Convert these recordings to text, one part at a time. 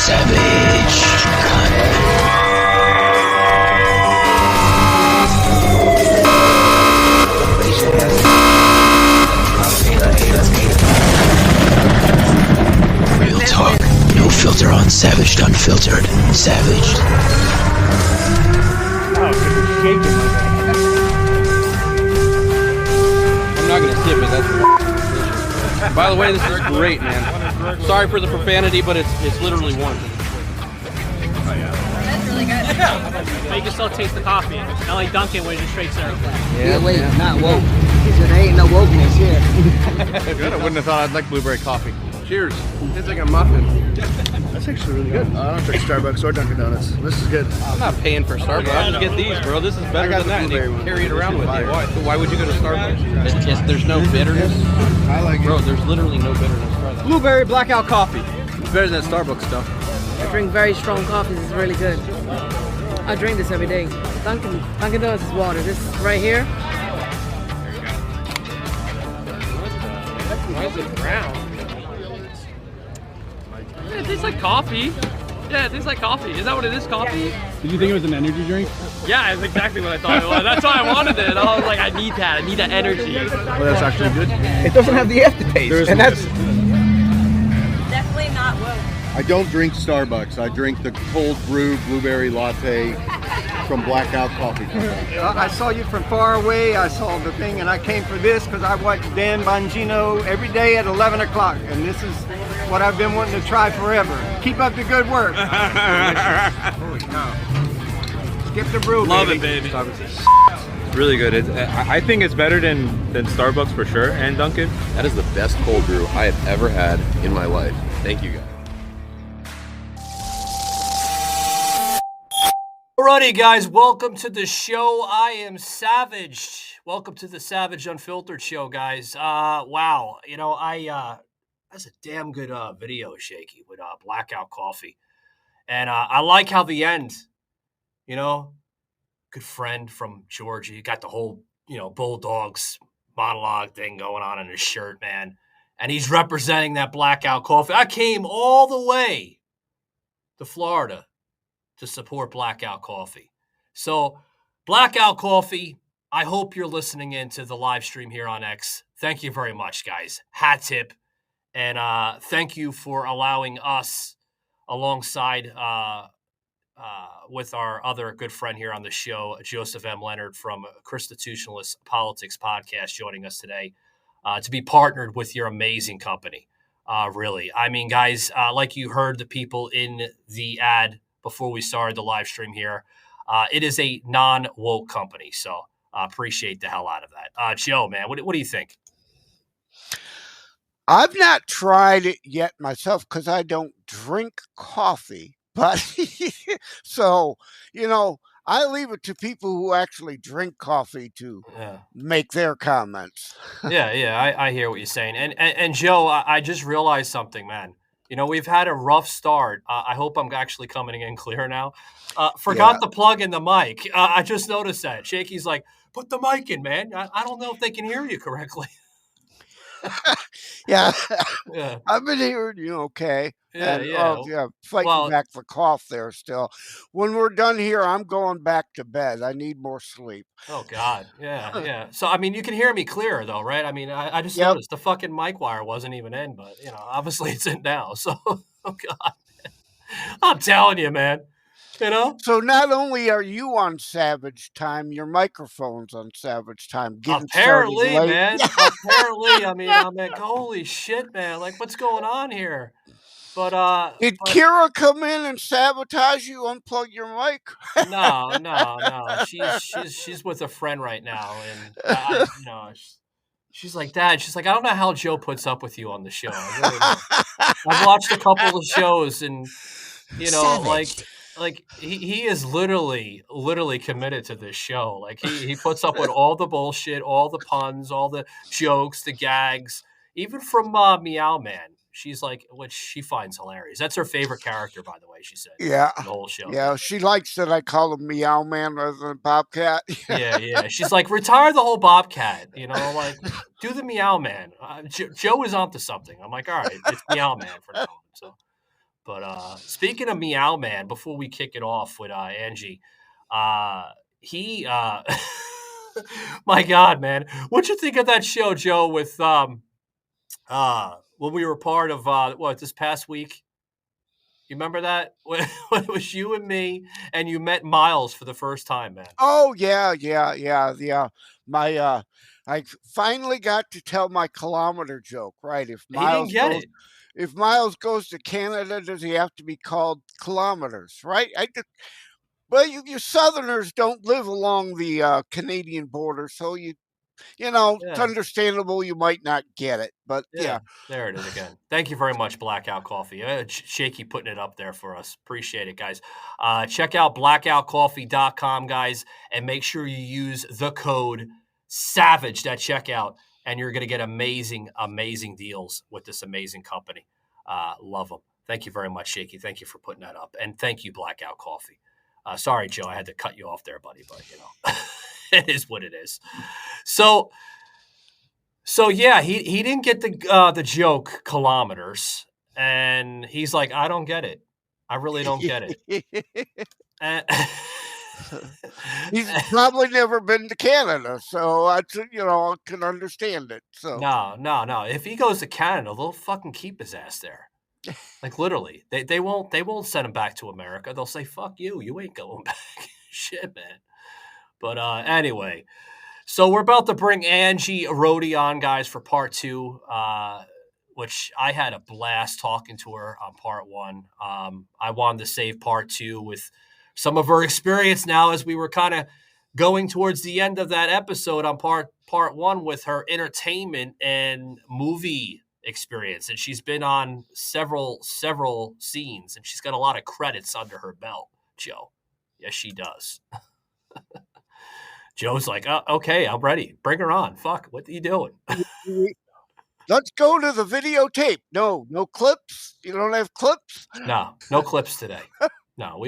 Savage. Real talk, no filter on Savage Unfiltered. Savage. Oh, it's shaking my bad. I'm not gonna sip it. That's delicious. By the way, this is great, man. Sorry for the profanity, but it's literally one. That's really good. But you can still taste the coffee. Not like Dunkin' where it's just straight syrup. Yeah, wait, not woke. He said there ain't no wokeness here. Good. I wouldn't have thought I'd like blueberry coffee. Cheers. It's like a muffin. That's actually really good. I don't drink Starbucks or Dunkin' Donuts. This is good. I'm not paying for Starbucks. I'll just get these, bro. This is better than that. And you carry it around with you. Why would you go to Starbucks? There's no bitterness. I like it. Bro, there's literally no bitterness. Try that. Blueberry blackout coffee. It's better than that Starbucks stuff. I drink very strong coffees. It's really good. I drink this every day. Dunkin' Donuts is water. This right here. Why is it brown? Yeah, it tastes like coffee. Yeah, it tastes like coffee. Is that what it is, coffee? Did you think it was an energy drink? Yeah, it's exactly what I thought it was. That's why I wanted it. I was like, I need that. I need that energy. Well, that's actually good. It doesn't have the aftertaste, and that's Definitely not woke. I don't drink Starbucks. I drink the cold brew blueberry latte from Blackout Coffee Company. I saw you from far away. I saw the thing, and I came for this because I watch Dan Bongino every day at 11 o'clock, and this is what I've been wanting to try forever. Keep up the good work. Holy cow. Skip the brew, Love baby. it, baby. Really good. I think it's better than Starbucks for sure, and Dunkin'. That is the best cold brew I have ever had in my life. Thank you, guys. Alrighty, guys, welcome to the show. I am Savage. Welcome to the Savage Unfiltered show, guys. Wow, that's a damn good video, Shaky, with Blackout Coffee, and I like how the end, good friend from Georgia, got the whole Bulldogs monologue thing going on in his shirt, man, and he's representing that Blackout Coffee. I came all the way to Florida to support Blackout Coffee. So, Blackout Coffee, I hope you're listening into the live stream here on X. Thank you very much, guys. Hat tip. And thank you for allowing us, alongside with our other good friend here on the show, Joseph M. Leonard from Constitutionalist Politics Podcast, joining us today, to be partnered with your amazing company. Really. I mean, guys, like you heard the people in the ad before we started the live stream here, it is a non-woke company. So appreciate the hell out of that. Joe, man, what do you think? I've not tried it yet myself because I don't drink coffee. But so, I leave it to people who actually drink coffee to make their comments. Yeah, I hear what you're saying. And Joe, I just realized something, man. We've had a rough start. I hope I'm actually coming in clear now. Forgot to plug in the mic. I just noticed that. Shaky's like, put the mic in, man. I don't know if they can hear you correctly. Yeah. Yeah. I've been hearing you okay. Yeah. Fighting back the cough there still. When we're done here, I'm going back to bed. I need more sleep. Oh, God. Yeah. So, I mean, you can hear me clearer, though, right? I mean, I just noticed the fucking mic wire wasn't even in, but, obviously it's in now. So, oh, God. I'm telling you, man. So not only are you on Savage Time, your microphone's on Savage Time. Apparently, man. Apparently. I mean, I'm like, holy shit, man. Like, what's going on here? But did Kira come in and sabotage you? Unplug your mic? No. She's with a friend right now, and she's like, Dad. She's like, I don't know how Joe puts up with you on the show. I really don't. I've watched a couple of shows, and like he is literally committed to this show. Like he puts up with all the bullshit, all the puns, all the jokes, the gags, even from Meow Man. She's like, which she finds hilarious. That's her favorite character, by the way, she said. Yeah. The whole show. Yeah, she likes that I call him Meow Man rather than Bobcat. Yeah. She's like, retire the whole Bobcat, like, do the Meow Man. Joe is onto something. I'm like, all right, it's Meow Man for now. So, But speaking of Meow Man, before we kick it off with Angie, he my God, man, what'd you think of that show, Joe? With when we were part of this past week. You remember that when it was you and me, and you met Miles for the first time, man? Oh yeah. My I finally got to tell my kilometer joke, right? He didn't get it. If Miles goes to Canada, does he have to be called kilometers, right? Well, you Southerners don't live along the Canadian border, so it's understandable you might not get it, but yeah. There it is again. Thank you very much, Blackout Coffee. Shaky putting it up there for us. Appreciate it, guys. Check out blackoutcoffee.com, guys, and make sure you use the code SAVAGE at checkout, and you're going to get amazing, amazing deals with this amazing company. Love them. Thank you very much, Shaky. Thank you for putting that up, and thank you, Blackout Coffee. Sorry, Joe, I had to cut you off there, buddy, but it is what it is. So yeah, he didn't get the joke kilometers, and he's like, I don't get it. I really don't get it. He's probably never been to Canada, so I can understand it. So no. If he goes to Canada, they'll fucking keep his ass there. Like literally, they won't send him back to America. They'll say, "Fuck you, you ain't going back." Shit, man. But anyway, so we're about to bring Anji Rodee on, guys, for part 2, which I had a blast talking to her on part 1. I wanted to save part 2 with some of her experience now, as we were kind of going towards the end of that episode on part 1 with her entertainment and movie experience, and she's been on several scenes, and she's got a lot of credits under her belt, Joe. Yes, she does. Joe's like, oh, okay, I'm ready. Bring her on. Fuck, what are you doing? Let's go to the videotape. No clips. You don't have clips? No clips today. No,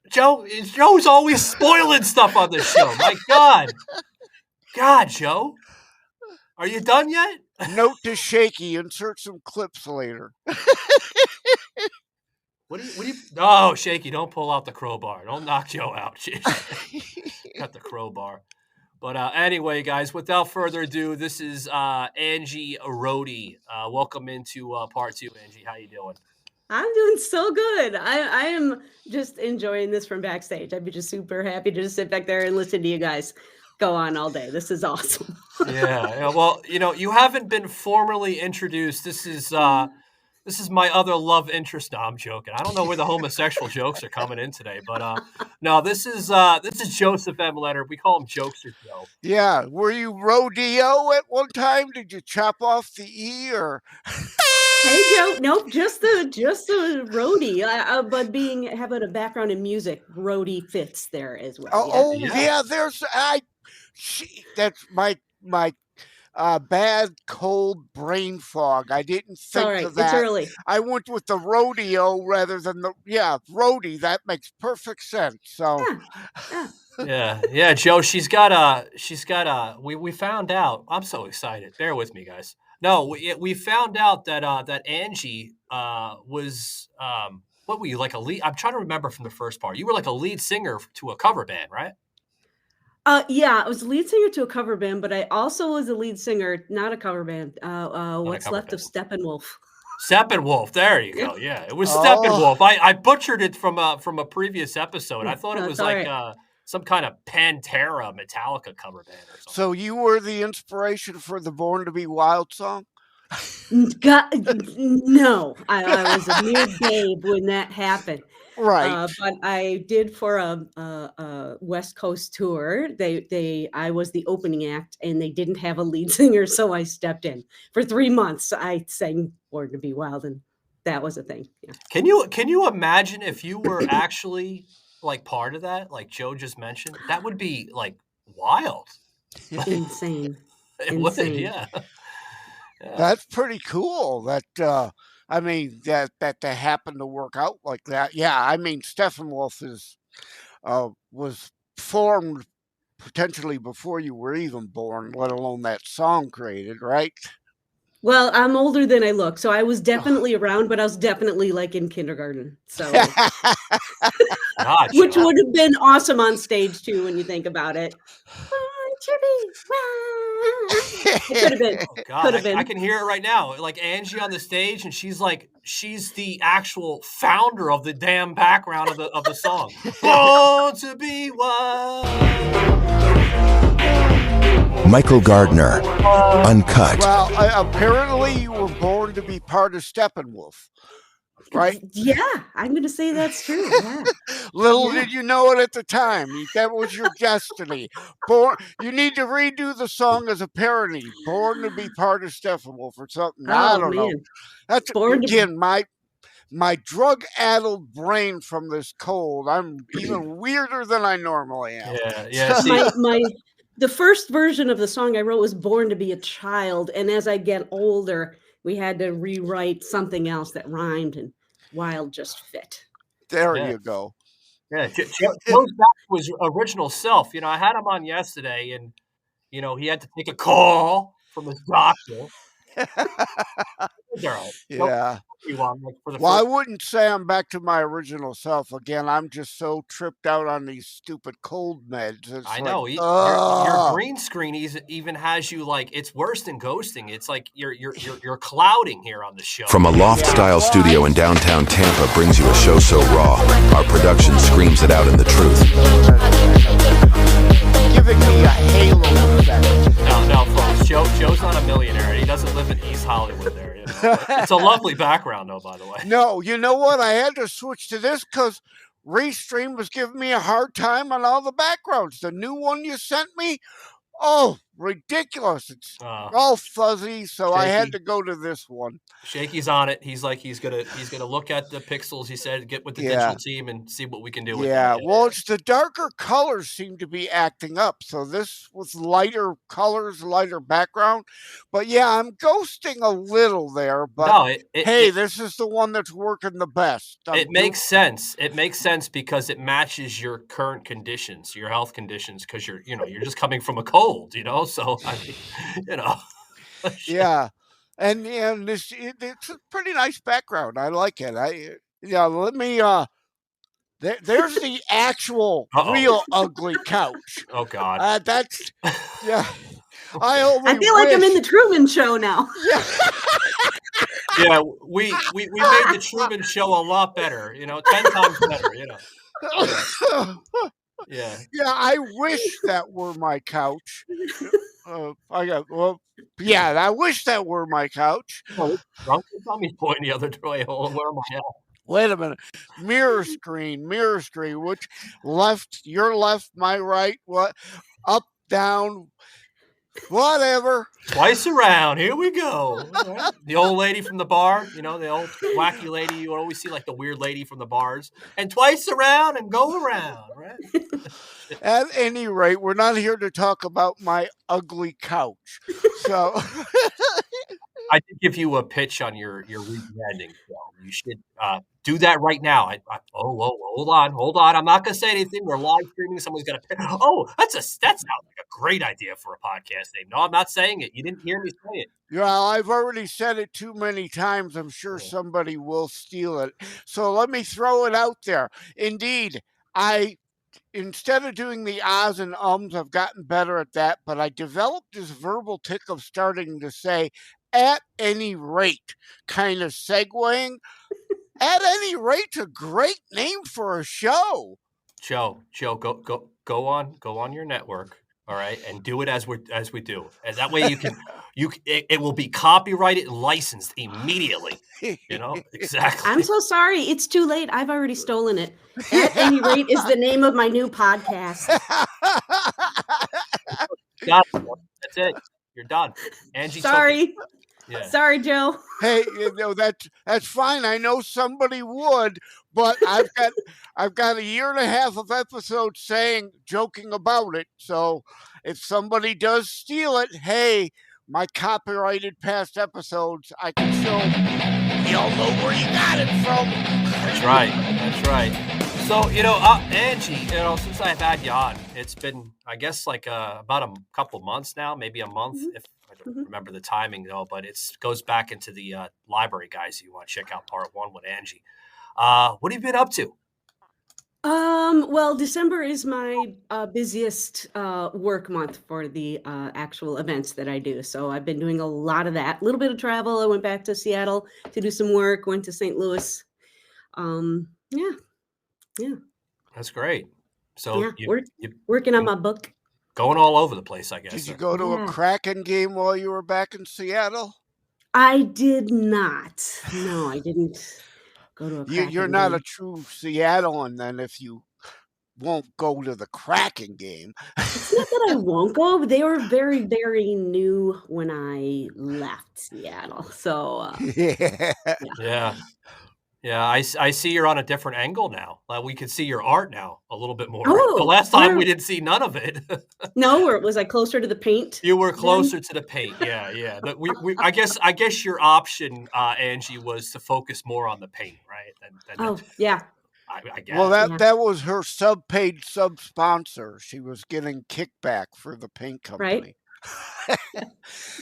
Joe's always spoiling stuff on this show. My God, Joe. Are you done yet? Note to Shaky, insert some clips later. What do you? No, Shaky, don't pull out the crowbar. Don't knock Joe out. Got the crowbar. But anyway, guys, without further ado, this is Anji Rodee. Welcome into part 2, Anji. How you doing? I'm doing so good. I am just enjoying this from backstage. I'd be just super happy to just sit back there and listen to you guys go on all day. This is awesome. Yeah. Well, you haven't been formally introduced. This is my other love interest. No, I'm joking. I don't know where the homosexual jokes are coming in today, but no, this is Joseph M. Leonard. We call him Jokester Joe. Yeah. Were you rodeo at one time? Did you chop off the E or? Hey Joe, nope, just the roadie. But having a background in music, roadie fits there as well. Yeah. That's my bad cold brain fog. I didn't think of that. It's early. I went with the rodeo rather than roadie. That makes perfect sense. So yeah, Joe. She's got a. We found out. I'm so excited. Bear with me, guys. No, we found out that Anji was what were you, like a lead? I'm trying to remember from the first part. You were like a lead singer to a cover band, right? Yeah, I was a lead singer to a cover band, but I also was a lead singer, not a cover band. What's Left of Steppenwolf. Steppenwolf, there you go. Yeah, it was Steppenwolf. I butchered it from a previous episode. I thought it was like some kind of Pantera Metallica cover band or something. So you were the inspiration for the Born to Be Wild song? No, I was a mere babe when that happened. Right. But I did for a West Coast tour. I was the opening act, and they didn't have a lead singer, so I stepped in for 3 months. I sang "Born to Be Wild," and that was a thing. Yeah. Can you imagine if you were actually like part of that, like Joe just mentioned? That would be like wild, insane. It would, yeah. That's pretty cool. That. I mean, that happened to work out like that. Yeah, I mean, Steppenwolf was formed potentially before you were even born, let alone that song created, right? Well, I'm older than I look, so I was definitely around, but I was definitely like in kindergarten. So, which would have been awesome on stage too, when you think about it. It could have been. Oh, God, Could have been. I can hear it right now. Like Angie on the stage, and she's the actual founder of the damn background of the song. Born to be wild. Michael Gardner, Uncut. Well, apparently you were born to be part of Steppenwolf, right? Yeah, I'm going to say that's true. Yeah. Little did you know it at the time. That was your destiny. You need to redo the song as a parody. Born to be part of Steppenwolf or something. I don't know. That's again my drug-addled brain from this cold. I'm even weirder than I normally am. Yeah. The first version of the song I wrote was Born to be a Child. And as I get older, we had to rewrite something else that rhymed, and wild just fit. There you go. Yeah, Joe's back to his original self. I had him on yesterday, and, he had to take a call from his doctor. Yeah. Well, I wouldn't say I'm back to my original self again. I'm just so tripped out on these stupid cold meds. It's I know. Your green screen even has you like, it's worse than ghosting. It's like you're clouding here on the show. From a loft-style studio in downtown Tampa brings you a show so raw, our production screams it out in the truth. Giving me a halo effect. No, folks. Joe's not a millionaire. He doesn't live in East Hollywood there. It's a lovely background, though, by the way. No, you know what? I had to switch to this because Restream was giving me a hard time on all the backgrounds. The new one you sent me, ridiculous. It's all fuzzy, so I had to go to this one. Shaky's on it. He's like he's gonna look at the pixels. He said, get with the digital team and see what we can do with it. Well, it's the darker colors seem to be acting up. So this was lighter colors, lighter background. But yeah, I'm ghosting a little there. But this is the one that's working the best. It makes sense. It makes sense because it matches your current conditions, your health conditions, because you're just coming from a cold, So I mean, Yeah. And it's a pretty nice background. I like it. Let me there's the actual real ugly couch. Oh God. That's I feel like I'm in the Truman Show now. Yeah, we made the Truman Show a lot better, 10 times better, Yeah. Yeah, I wish that were my couch. I wish that were my couch. Tommy's pointing the other way. Where am I at? Wait a minute. Mirror screen. Which left, your left, my right, what? Up, down, whatever. Twice around. Here we go. Right. The old lady from the bar, the old wacky lady. You always see like the weird lady from the bars. And twice around and go around, right? At any rate, we're not here to talk about my ugly couch. So I did give you a pitch on your rebranding. So you should do that right now. Hold on. I'm not going to say anything. We're live streaming. Someone's going to pitch. That sounds like a great idea for a podcast name. No, I'm not saying it. You didn't hear me say it. Yeah, I've already said it too many times. I'm sure somebody will steal it. So let me throw it out there. Indeed, instead of doing the ahs and ums, I've gotten better at that, but I developed this verbal tick of starting to say, at any rate, kind of segueing. At any rate's a great name for a show. Joe, go on your network, all right, and do it as we do, and that way it will be copyrighted and licensed immediately. Exactly. I'm so sorry, it's too late. I've already stolen it. At any rate is the name of my new podcast. Got it. That's it. You're done. Angie. Sorry. Yeah. Sorry, Joe. Hey, that's fine. I know somebody would, but I've got a year and a half of episodes joking about it. So if somebody does steal it, hey, my copyrighted past episodes, I can show y'all know where you got it from. That's right. So, Angie, since I've had you on, it's been, I guess, like about a couple months now, maybe a month, if remember the timing though, but it goes back into the library, guys. You want to check out part 1 with Anji. What have you been up to? Well, December is my busiest work month for the actual events that I do. So I've been doing a lot of that. A little bit of travel. I went back to Seattle to do some work. Went to St. Louis. Yeah. That's great. So you're working on my book. Going all over the place, I guess. Did you go to a Kraken game while you were back in Seattle? I did not. No, I didn't go to a Kraken You're not game. a true Seattlean then if you won't go to the Kraken game. It's not that I won't go, but they were very, very new when I left Seattle. So Yeah, I see you're on a different angle now. We could see your art now a little bit more. Oh, the last time we didn't see none of it. No, or was I closer to the paint? You were closer to the paint. Yeah. But I guess your option, Angie, was to focus more on the paint, right? Yeah. I guess. Well, that was her sub-paid sub-sponsor. She was getting kickback for the paint company. Right.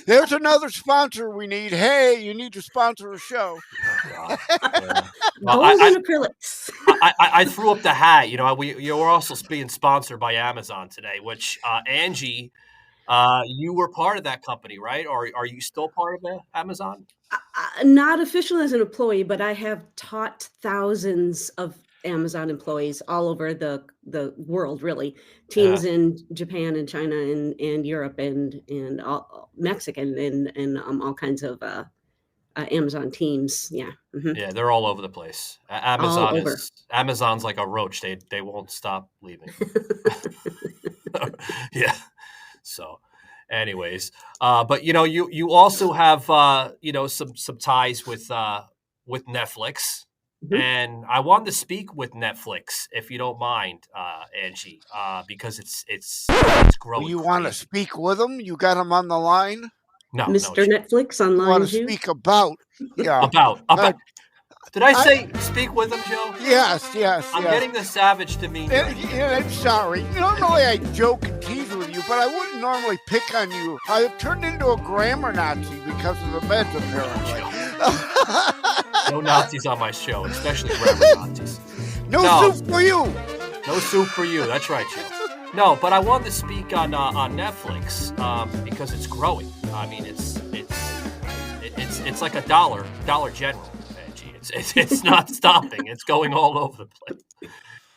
There's another sponsor we need. Hey, you need to sponsor a show. Well, Golden acrylics. I threw up the hat. You were also being sponsored by Amazon today, which Angie, you were part of that company, right? Or are you still part of it, Amazon? Not official as an employee, but I have taught thousands of Amazon employees all over the world, really. Teams in Japan and China and Europe and all Mexican and all kinds of Amazon teams. Yeah. Mm-hmm. Yeah, they're all over the place. Amazon's like a roach. They won't stop leaving. Yeah. So anyways, but you also have some ties with Netflix. Mm-hmm. And I wanted to speak with Netflix, if you don't mind, Angie, because it's growing. You want to speak with them? You got them on the line? No, Mr. Netflix online. Want to speak about? Yeah. About. Did I say speak with them, Joe? Yes. I'm getting the savage demeanor. I'm sorry. Normally I joke and tease with you, but I wouldn't normally pick on you. I've turned into a grammar Nazi because of the meds, apparently. No Nazis on my show, especially grammar Nazis. No soup for you. No soup for you. That's right, Joe. No, but I wanted to speak on Netflix because it's growing. I mean, it's like a Dollar General. It's not stopping. It's going all over the place.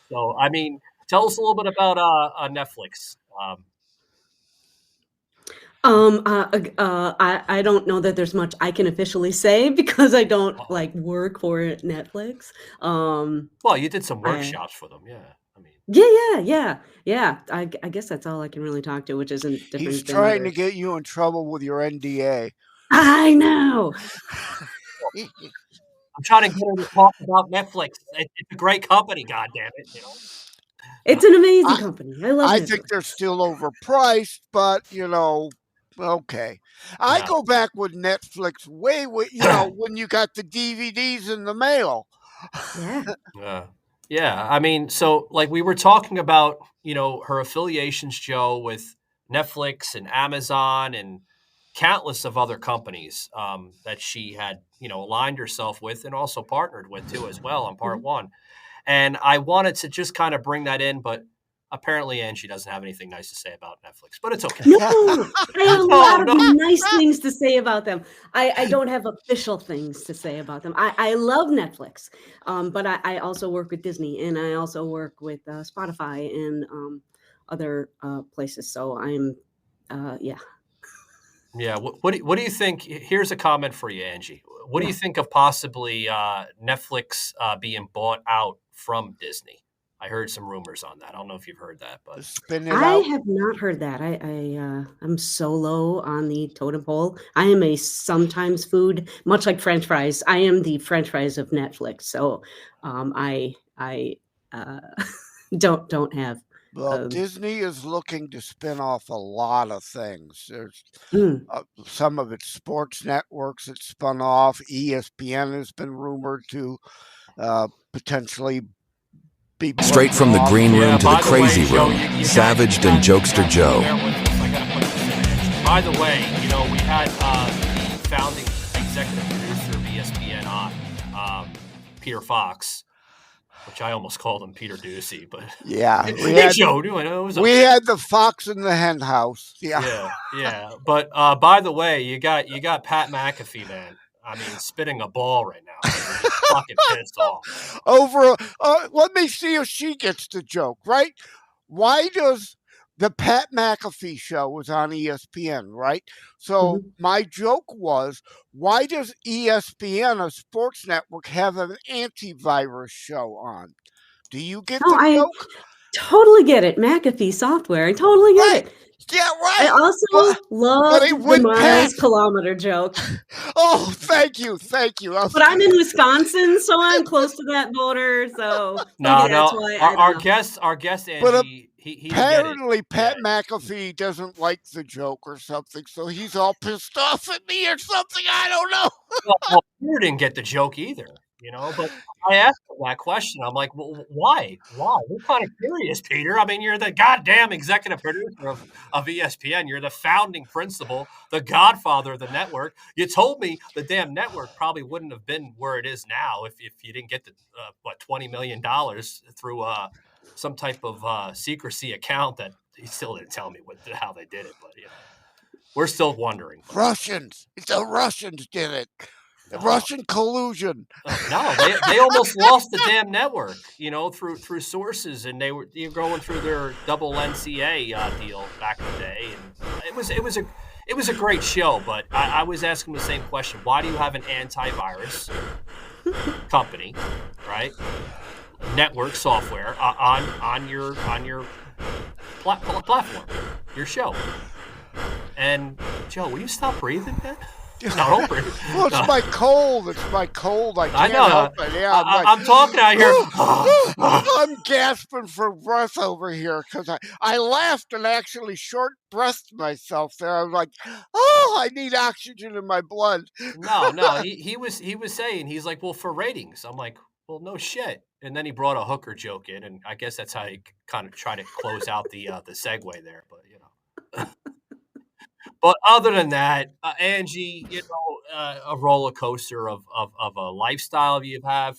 So, I mean, tell us a little bit about Netflix. I don't know that there's much I can officially say because I don't work for Netflix. Well, you did some workshops for them, yeah. Yeah. I guess that's all I can really talk to, which isn't different. He's trying to get you in trouble with your NDA. I know. I'm trying to get her to talk about Netflix. It's a great company, goddammit. It's an amazing company. I love it. I think they're still overpriced, but okay. I go back with Netflix way, when you got the DVDs in the mail. Yeah. I mean, so we were talking about, her affiliations, Joe, with Netflix and Amazon and countless of other companies that she had, aligned herself with and also partnered with too as well on part 1. And I wanted to just kind of bring that in, but apparently Angie doesn't have anything nice to say about Netflix, but it's okay. No, I have a lot of nice things to say about them. I don't have official things to say about them. I love Netflix, but I also work with Disney and I also work with Spotify and other places. So I'm, yeah. Yeah. What do you think? Here's a comment for you, Angie. What do you think of possibly Netflix being bought out from Disney? I heard some rumors on that. I don't know if you've heard that, but I have not heard that. I'm so low on the totem pole. I am a sometimes food, much like French fries. I am the French fries of Netflix. So I don't have. Well, Disney is looking to spin off a lot of things. There's some of its sports networks that spun off. ESPN has been rumored to potentially be straight from the green room to the crazy room. Savaged and Jokester Joe. By the way, ago, we had the founding executive producer of ESPN on, Peter Fox, which I almost called him Peter Ducey, but yeah, we had the fox in the hen house. Yeah. But by the way, you got Pat McAfee, man. I mean, spitting a ball right now. He's fucking pissed off. Let me see if she gets the joke, right? Why does the Pat McAfee show was on ESPN, right? So my joke was, why does ESPN, a sports network, have an antivirus show on? Do you get the joke? Totally get it. McAfee software. I totally get it. Yeah, right. I also love the miles kilometer joke. Oh, thank you. But I'm in Wisconsin, so I'm close to that border. So that's why our guest, Angie, but he apparently Pat McAfee doesn't like the joke or something, so he's all pissed off at me or something. I don't know. Well, Peter didn't get the joke either, but I asked him that question. I'm like, well, why? We're kind of curious, Peter. I mean, you're the goddamn executive producer of ESPN. You're the founding principal, the godfather of the network. You told me the damn network probably wouldn't have been where it is now if you didn't get the, $20 million through some type of secrecy account that he still didn't tell me how they did it. But, we're still wondering. Russians. The Russians did it. Russian collusion. No, they almost lost the damn network, through sources, and you're going through their double NCA deal back in the day, and it was a great show. But I was asking the same question: why do you have an antivirus company, right? Network software on your platform, your show? And Joe, will you stop breathing, man? No, don't breathe. Well, it's my cold. I can't help it. Yeah, I'm talking out here. I'm gasping for breath over here because I laughed and actually short-breathed myself there. I was like, I need oxygen in my blood. No. He was saying, he's like, well, for ratings. I'm like, well, no shit. And then he brought a hooker joke in, and I guess that's how he kind of tried to close out the segue there. But But other than that, Angie, a roller coaster of a lifestyle you've had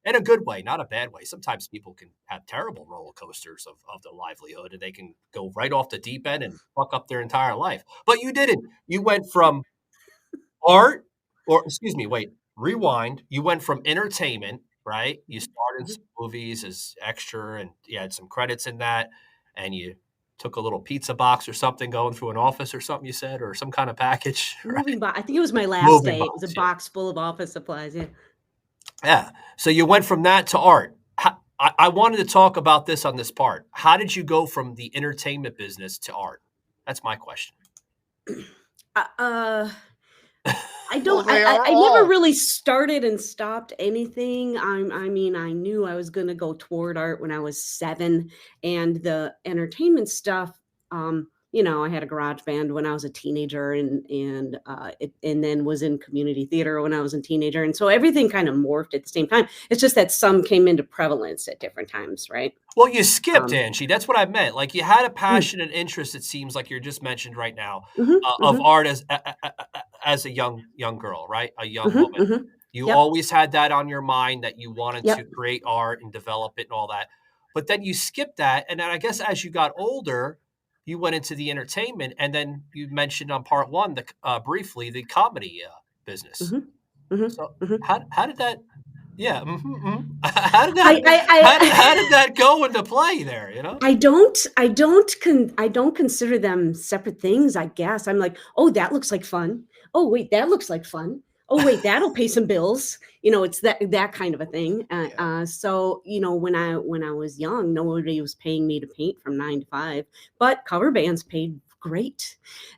in a good way, not a bad way. Sometimes people can have terrible roller coasters of their livelihood, and they can go right off the deep end and fuck up their entire life. But you didn't. You went from rewind. You went from entertainment, right? You started some movies as extra, and you had some credits in that, and you took a little pizza box or something going through an office or something, you said, or some kind of package. Right? I think it was my last day. It was a box full of office supplies. Yeah. So you went from that to art. I wanted to talk about this on this part. How did you go from the entertainment business to art? That's my question. I never really started and stopped anything. I mean, I knew I was going to go toward art when I was 7, and the entertainment stuff, I had a garage band when I was a teenager, and then was in community theater when I was a teenager. And so everything kind of morphed at the same time. It's just that some came into prevalence at different times, right? Well, you skipped, Angie. That's what I meant. Like, you had a passion and interest, it seems like you're just mentioned right now, of art as a young girl, right? A young woman. You always had that on your mind, that you wanted to create art and develop it and all that. But then you skipped that. And then I guess as you got older, you went into the entertainment, and then you mentioned on part 1, briefly, the comedy business. So how did that? Yeah. How did that go into play there? I don't consider them separate things. I guess I'm like, oh, that looks like fun. Oh, wait, that looks like fun. Oh, wait, that'll pay some bills. It's that kind of a thing. So, when I was young, nobody was paying me to paint from 9 to 5, but cover bands paid great.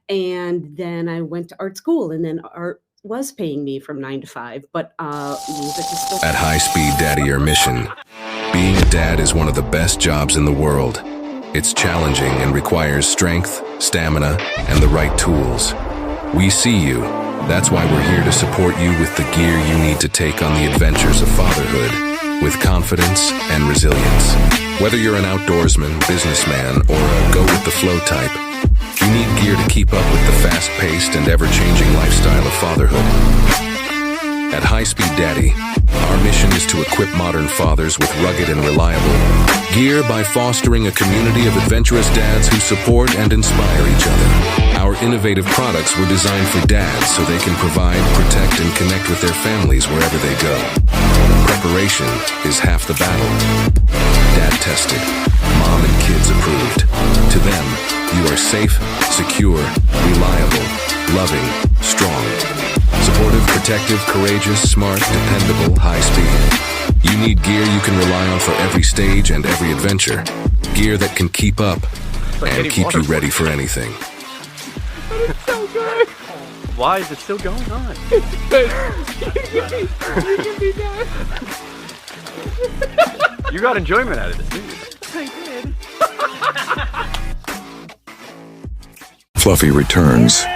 And then I went to art school, and then art was paying me from 9 to 5, but music is still. At High Speed Daddy, your mission. Being a dad is one of the best jobs in the world. It's challenging and requires strength, stamina, and the right tools. We see you. That's why we're here to support you with the gear you need to take on the adventures of fatherhood with confidence and resilience. Whether you're an outdoorsman, businessman, or a go-with-the-flow type, You need gear to keep up with the fast-paced and ever-changing lifestyle of fatherhood. At High Speed Daddy, our mission is to equip modern fathers with rugged and reliable gear by fostering a community of adventurous dads who support and inspire each other. Our innovative products were designed for dads so they can provide, protect, and connect with their families wherever they go. Preparation is half the battle. Dad tested, mom and kids approved. To them, you are safe, secure, reliable, loving, strong. Supportive, protective, courageous, smart, dependable, high speed. You need gear you can rely on for every stage and every adventure. Gear that can keep up and keep you ready for anything. It's so good. Why is it still going on? You got enjoyment out of this, didn't you? I did. Fluffy returns.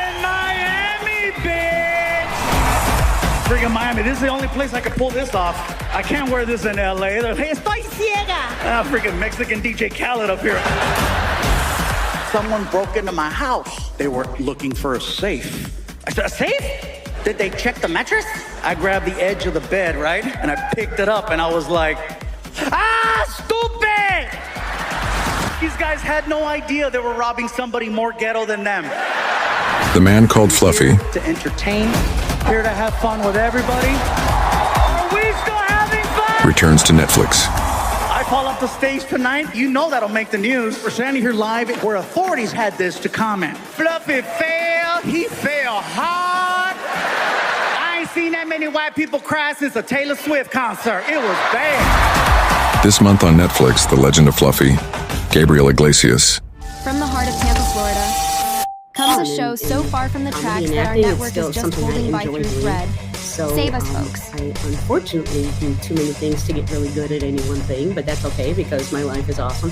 Freaking Miami, this is the only place I can pull this off. I can't wear this in LA. They're, hey, estoy ciega. Freaking Mexican DJ Khaled up here. Someone broke into my house. They were looking for a safe. I said, a safe? Did they check the mattress? I grabbed the edge of the bed, right? And I picked it up and I was like, stupid! These guys had no idea they were robbing somebody more ghetto than them. The man called Fluffy. To entertain, here to have fun with everybody. Are we still having fun? Returns to Netflix. I fall off the stage tonight. You know that'll make the news. We're standing here live where authorities had this to comment. Fluffy failed. He failed hard. I ain't seen that many white people cry since a Taylor Swift concert. It was bad. This month on Netflix, The Legend of Fluffy. Gabriel Iglesias. From the heart of Tampa, Florida, comes a show so far from the tracks that our network is just holding by through thread. So, save us, folks. I unfortunately do too many things to get really good at any one thing, but that's okay because my life is awesome.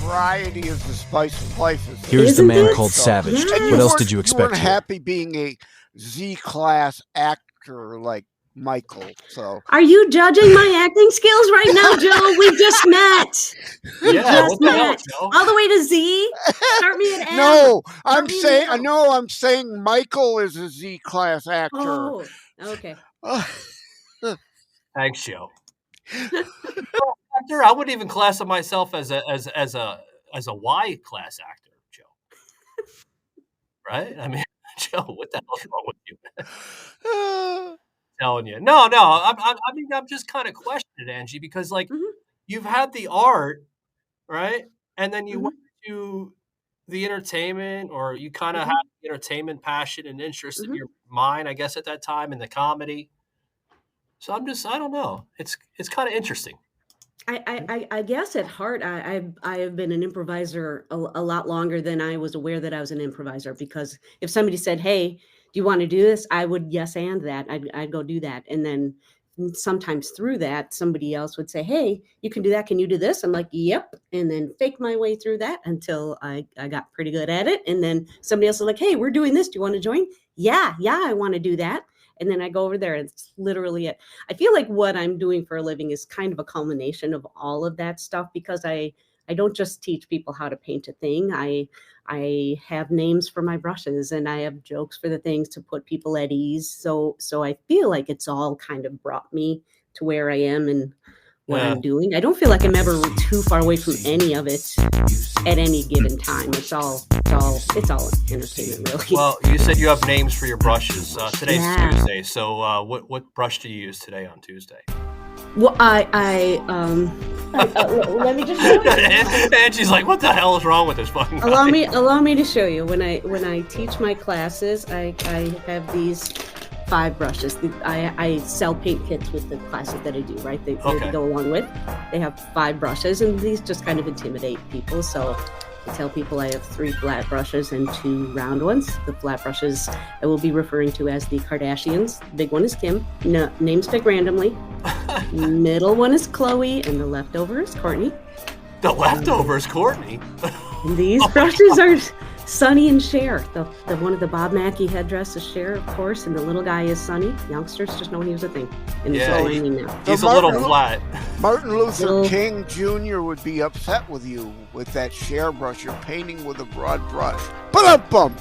Variety is the spice of life. Here's the man called Savage. And What else did you You expect? weren't happy being a Z-class actor like Michael. So are you judging my acting skills right now, Joe? We just met. We just met. All the way to Z. Start me at M. No, I'm saying Michael is a Z-class actor. Oh, okay. Thanks, Joe. Actor, I wouldn't even class myself as a Y class actor, Joe. Right? I mean, Joe, what the hell's wrong with you? Telling you, no. I'm just kind of questioning, Angie, because you've had the art, right, and then you went to the entertainment, or you kind of had the entertainment passion and interest in your mind, I guess, at that time, in the comedy. So I don't know. It's kind of interesting. I guess at heart, I have been an improviser a lot longer than I was aware that I was an improviser, because if somebody said, hey, do you want to do this? I would yes and that. I'd go do that. And then sometimes through that, somebody else would say, hey, you can do that. Can you do this? I'm like, yep. And then fake my way through that until I got pretty good at it. And then somebody else is like, hey, we're doing this. Do you want to join? Yeah, I want to do that. And then I go over there, and it's literally it. I feel like what I'm doing for a living is kind of a culmination of all of that stuff, because I don't just teach people how to paint a thing. I have names for my brushes, and I have jokes for the things to put people at ease. So I feel like it's all kind of brought me to where I am and what I'm doing. I don't feel like I'm ever too far away from any of it at any given time. It's all entertainment, really. Well, you said you have names for your brushes. Today's Tuesday, so what brush do you use today on Tuesday? Well, let me just show you. And she's like, "What the hell is wrong with this fucking guy?" Allow me to show you. When I teach my classes, I have these 5 brushes. I sell paint kits with the classes that I do. Right, they go along with. They have 5 brushes, and these just kind of intimidate people. So I tell people I have 3 flat brushes and 2 round ones. The flat brushes I will be referring to as the Kardashians. The big one is Kim. No, names picked randomly. Middle one is Chloe, and the leftover is Courtney. The leftover is Courtney. And these brushes are Sonny and Cher. The one of the Bob Mackie headdress is Cher, of course, and the little guy is Sonny. Youngsters just know he was a thing. And Yeah, now. he's a little flat. Martin Luther King Jr. would be upset with you with that Cher brush. You're painting with a broad brush. Ba-dum-bum.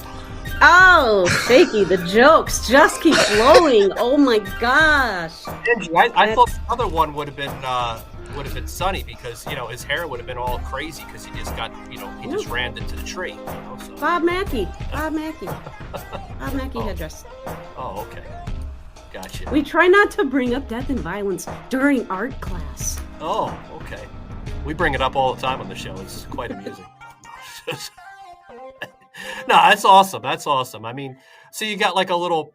Oh, Shaky, the jokes just keep flowing. Oh my gosh. Angie, I thought the other one would have been Sonny because, you know, his hair would have been all crazy because he just got, you know, he just ran into the tree. You know, so. Bob Mackie headdress. Oh, okay. Gotcha. We try not to bring up death and violence during art class. Oh, okay. We bring it up all the time on the show. It's quite amusing. No, that's awesome. That's awesome. I mean, so you got like a little,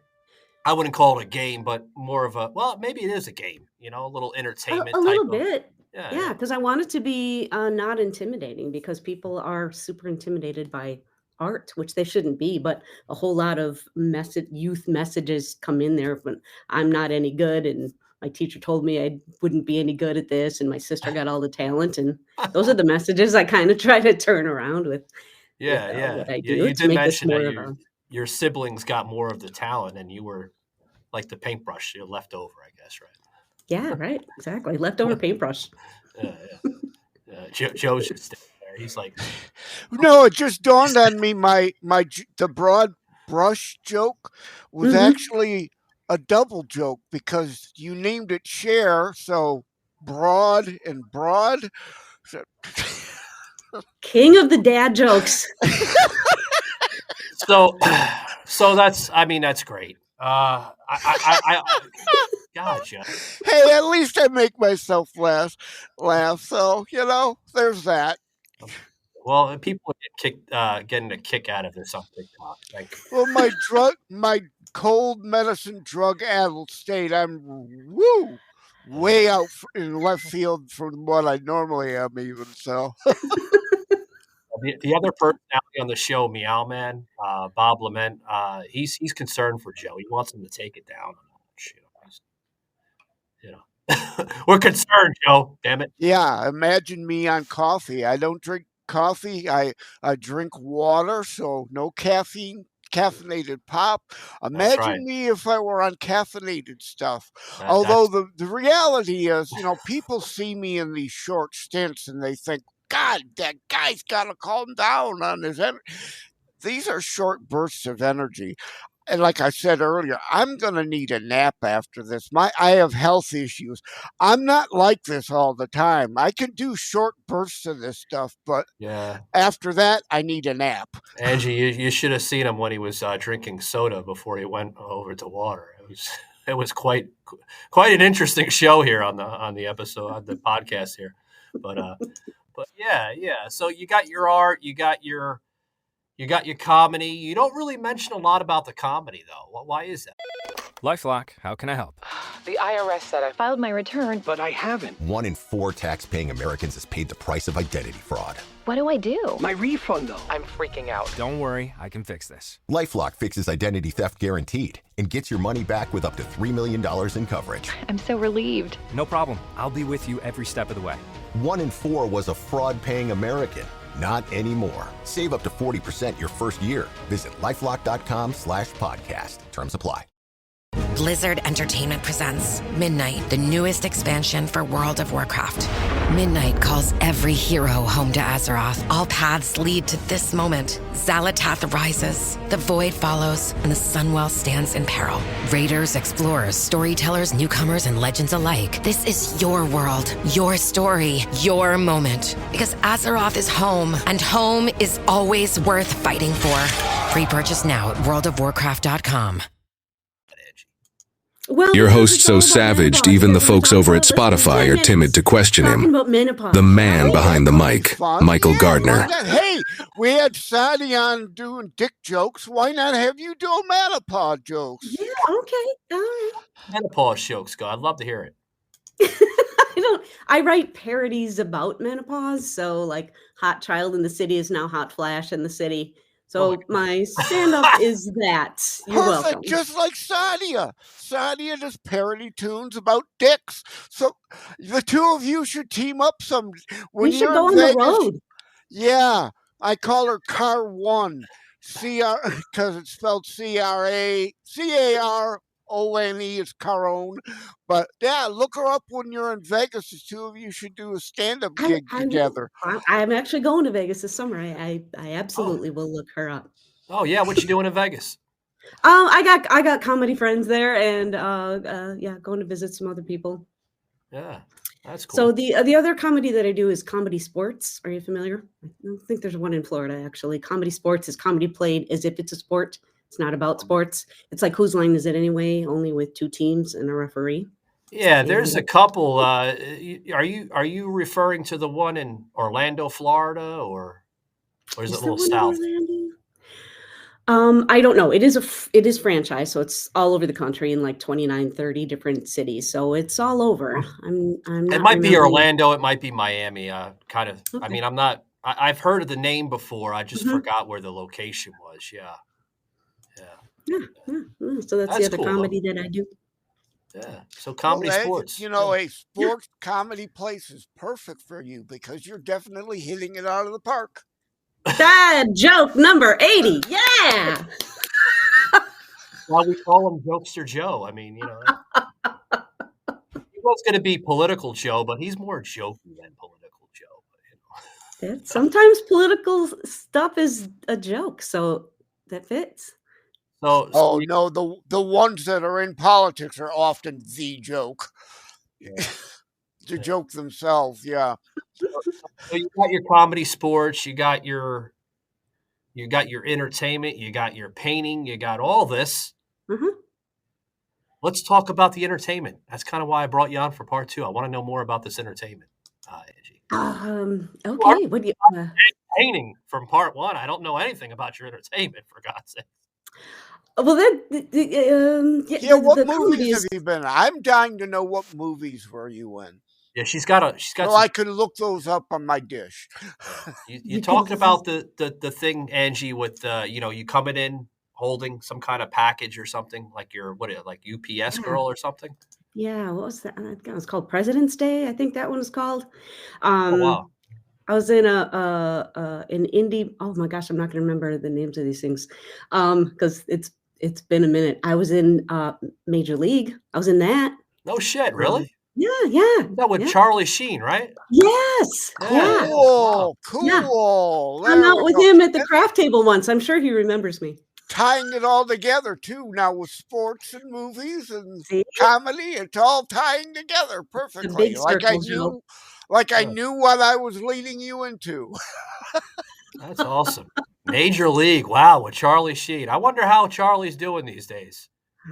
I wouldn't call it a game, but more of a, well, maybe it is a game, you know, a little entertainment. A little type bit. Of, Yeah, because I want it to be not intimidating because people are super intimidated by art, which they shouldn't be, but a whole lot of youth messages come in there when I'm not any good and my teacher told me I wouldn't be any good at this and my sister got all the talent, and those are the messages I kind of try to turn around with. Yeah. What I do You to did make this mention more that of a your siblings got more of the talent and you were like the paintbrush, you're left over, I guess, right? Yeah, right. Exactly. Leftover paintbrush. Yeah. Joe's just standing there. He's like, No, it just dawned on me the broad brush joke was actually a double joke because you named it Cher, so broad and broad. So King of the dad jokes. So that's, I mean, that's great. God, Joe. Hey, at least I make myself laugh. So, you know, there's that. Well, people getting a kick out of this on TikTok. Like, Well, my cold medicine drug-addled state, I'm way out in left field from what I normally am even, so. the other personality on the show, Meow Man, Bob Lament, he's concerned for Joe. He wants him to take it down. You know, we're concerned, Joe. Damn it. Yeah, imagine me on coffee. I don't drink coffee. I drink water, so no caffeinated pop. Imagine me if I were on caffeinated stuff. Although the reality is, you know, people see me in these short stints and they think, God, that guy's got to calm down on his energy. These are short bursts of energy. And like I said earlier, I'm going to need a nap after this. I have health issues. I'm not like this all the time. I can do short bursts of this stuff, but after that, I need a nap. Angie, you should have seen him when he was drinking soda before he went over to water. It was quite an interesting show here on the episode, on the podcast here. But yeah. So you got your art, you got your comedy. You don't really mention a lot about the comedy, though. Why is that? LifeLock, how can I help? The IRS said I filed my return, but I haven't. 1 in 4 tax-paying Americans has paid the price of identity fraud. What do I do? My refund, though. I'm freaking out. Don't worry, I can fix this. LifeLock fixes identity theft guaranteed and gets your money back with up to $3 million in coverage. I'm so relieved. No problem. I'll be with you every step of the way. 1 in 4 was a fraud-paying American. Not anymore. Save up to 40% your first year. Visit LifeLock.com/podcast. Terms apply. Blizzard Entertainment presents Midnight, the newest expansion for World of Warcraft. Midnight calls every hero home to Azeroth. All paths lead to this moment. Xalatath rises, the Void follows, and the Sunwell stands in peril. Raiders, explorers, storytellers, newcomers, and legends alike. This is your world, your story, your moment. Because Azeroth is home, and home is always worth fighting for. Pre-purchase now at worldofwarcraft.com. Well, Your host so savaged, even the folks over at Spotify are timid to question him. The man behind the mic, Michael Gardner. Hey, we had Sadie on doing dick jokes. Why not have you do menopause jokes? Yeah, okay. All right. Menopause jokes, God. I'd love to hear it. I write parodies about menopause. So like Hot Child in the City is now Hot Flash in the City. So my stand-up is that. You're Perfect, welcome. just like Sadia. Sadia does parody tunes about dicks. So the two of you should team up some. We should go on the road. Yeah, I call her Car One. because it's spelled CRACARONE. It's Carone. But yeah, look her up when you're in Vegas. The two of you should do a stand-up gig together. I'm actually going to Vegas this summer. I absolutely will look her up. Oh yeah, what you doing in Vegas? I got comedy friends there, and yeah, going to visit some other people. Yeah, that's cool. So the other comedy that I do is comedy sports. Are you familiar? I don't think there's one in Florida actually. Comedy sports is comedy played as if it's a sport. It's not about sports. It's like Whose Line Is It Anyway? Only with 2 teams and a referee. Yeah, there's a couple. Are you referring to the one in Orlando, Florida, or is it a little south? I don't know. It is franchise, so it's all over the country in like 29, 30 different cities. So it's all over. I'm not It might be remembering. Orlando. It might be Miami. Kind of. I Okay. mean, I'm not. I've heard of the name before. I just forgot where the location was. Yeah. So that's the other cool, comedy that I do. Yeah. So comedy Well, sports. You know, a sports comedy place is perfect for you because you're definitely hitting it out of the park. Dad joke number 80. Yeah. Why we call him Jokester Joe? I mean, he was going to be political Joe, but he's more jokey than political Joe. Sometimes political stuff is a joke, so that fits. No, the ones that are in politics are often the joke. The joke themselves, yeah. So you got your comedy sports, you got your entertainment, you got your painting, you got all this. Let's talk about the entertainment. That's kind of why I brought you on for part 2. I want to know more about this entertainment, Angie. Okay. What do you painting from part 1? I don't know anything about your entertainment, for God's sake. Well, what movies have you been in? I'm dying to know what movies were you in. Yeah, she's got. So I could look those up on my dish. You talked about the thing, Angie, with you coming in holding some kind of package or something like your like UPS girl or something. Yeah, what was that? It was called President's Day. I think that one was called. Oh wow. I was in an indie. Oh my gosh, I'm not going to remember the names of these things, because it's been a minute. I was in Major League. I was in that. No shit, really? Yeah. That with Charlie Sheen, right? Yes. Yeah. Cool. Yeah. There I'm out we with go. him at the craft table once. I'm sure he remembers me. Tying it all together too now with sports and movies and comedy. It's all tying together perfectly. big Like I circle, knew, Joe. like I knew what I was leading you into. That's awesome. Major League. Wow, with Charlie Sheen. I wonder how Charlie's doing these days.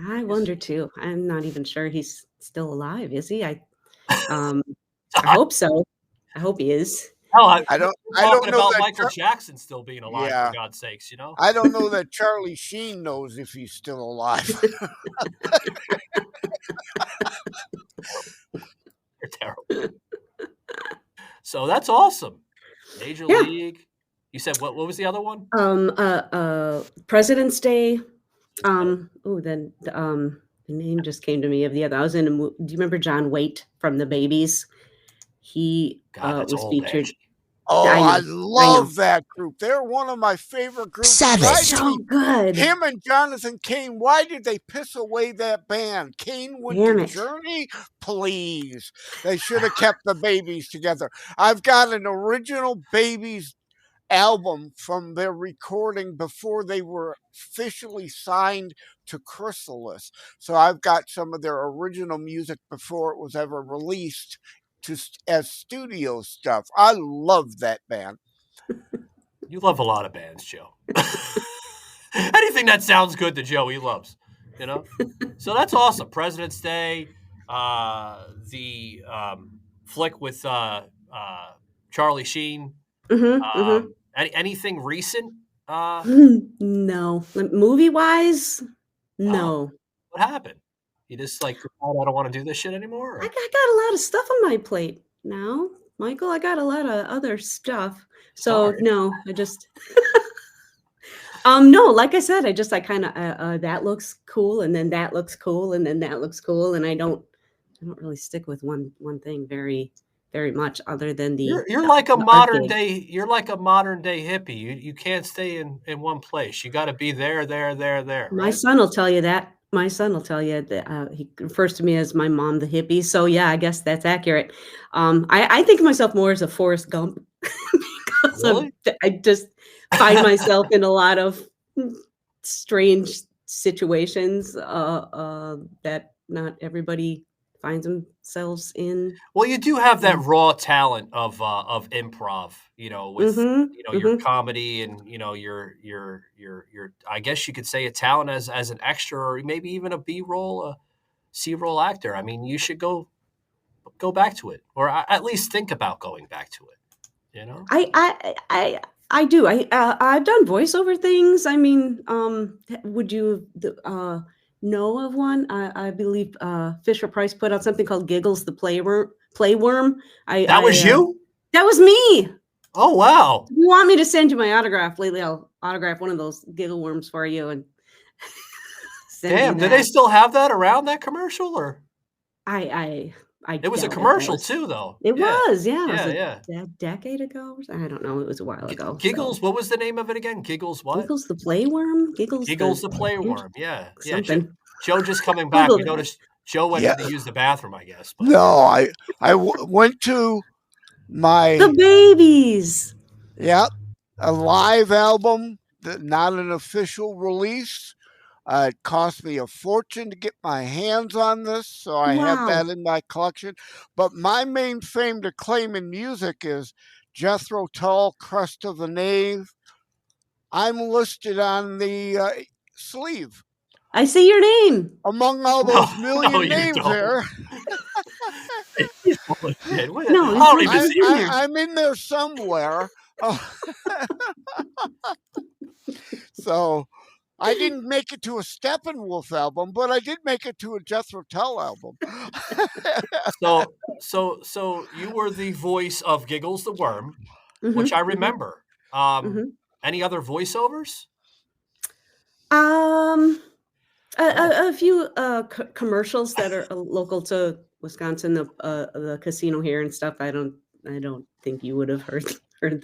I wonder too. I'm not even sure he's still alive. Is he? I hope so. I hope he is. No, I don't know know about that Michael Jackson still being alive, Yeah. for God's sakes, I don't know that Charlie Sheen knows if he's still alive. You're terrible. So that's awesome. Major League. You said what was the other one? President's Day. The name just came to me of the other. I was in a movie. Do you remember John Waite from The Babies? He that's was old, featured. Angie. Oh, I know. love that group. They're one of my favorite groups. So good. Him and Jonathan Cain, why did they piss away that band? Cain went Damn to it. Journey? Please. They should have kept the Babies together. I've got an original Babies album from their recording before they were officially signed to Chrysalis. So I've got some of their original music before it was ever released as studio stuff. I love that band. You love a lot of bands, Joe. Anything that sounds good to Joe, he loves. So that's awesome. President's Day, the flick with Charlie Sheen. Anything recent? No, movie wise, no. What happened? You just I don't want to do this shit anymore? Or? I got a lot of stuff on my plate now, Michael. I got a lot of other stuff. So no, I just no, like I said, I kind of that looks cool, and then that looks cool, and then that looks cool, and I don't really stick with one thing very very much, other than You're like a the modern arcade. day. You're like a modern day hippie. You can't stay in one place. You got to be there. My Right? son will tell you that. My son will tell you that he refers to me as my mom, the hippie. So yeah, I guess that's accurate. I think of myself more as a Forrest Gump because Really? I just find myself in a lot of strange situations that not everybody finds themselves in. Well, you do have that raw talent of improv, with your Mhm. comedy and your I guess you could say a talent as an extra or maybe even a B-roll, a C-roll actor. I mean, you should go back to it or at least think about going back to it. I do. I've done voiceover things. I mean, would you know of one? I believe Fisher Price put out something called Giggles the Playworm. That was you? That was me. Oh wow! If you want me to send you my autograph lately? I'll autograph one of those giggle worms for you and send Damn, you do that. they still have that around that commercial or? I It was a doubt commercial was. too, though. It Yeah. was, yeah. It was Yeah. a decade ago. I don't know. It was a while ago. Giggles. What was the name of it again? Giggles. What? Giggles the Playworm. Giggles the Playworm. Yeah. Something. Joe just coming back. Google We that. noticed Joe went Yeah. to use the bathroom, I guess. But. No, I went to my The babies. Yep, a live album, not an official release. It cost me a fortune to get my hands on this, so I have Wow. that in my collection. But my main fame to claim in music is Jethro Tull, Crest of the Knave. I'm listed on the sleeve. I see your name. Among all those No, million you names don't. there. No, I don't even see there. I'm in there somewhere. Oh. So I didn't make it to a Steppenwolf album, but I did make it to a Jethro Tull album. So you were the voice of Giggles the Worm, Mhm, which I mhm. remember. Any other voiceovers? A few commercials that are local to Wisconsin, the casino here and stuff. I don't think you would have heard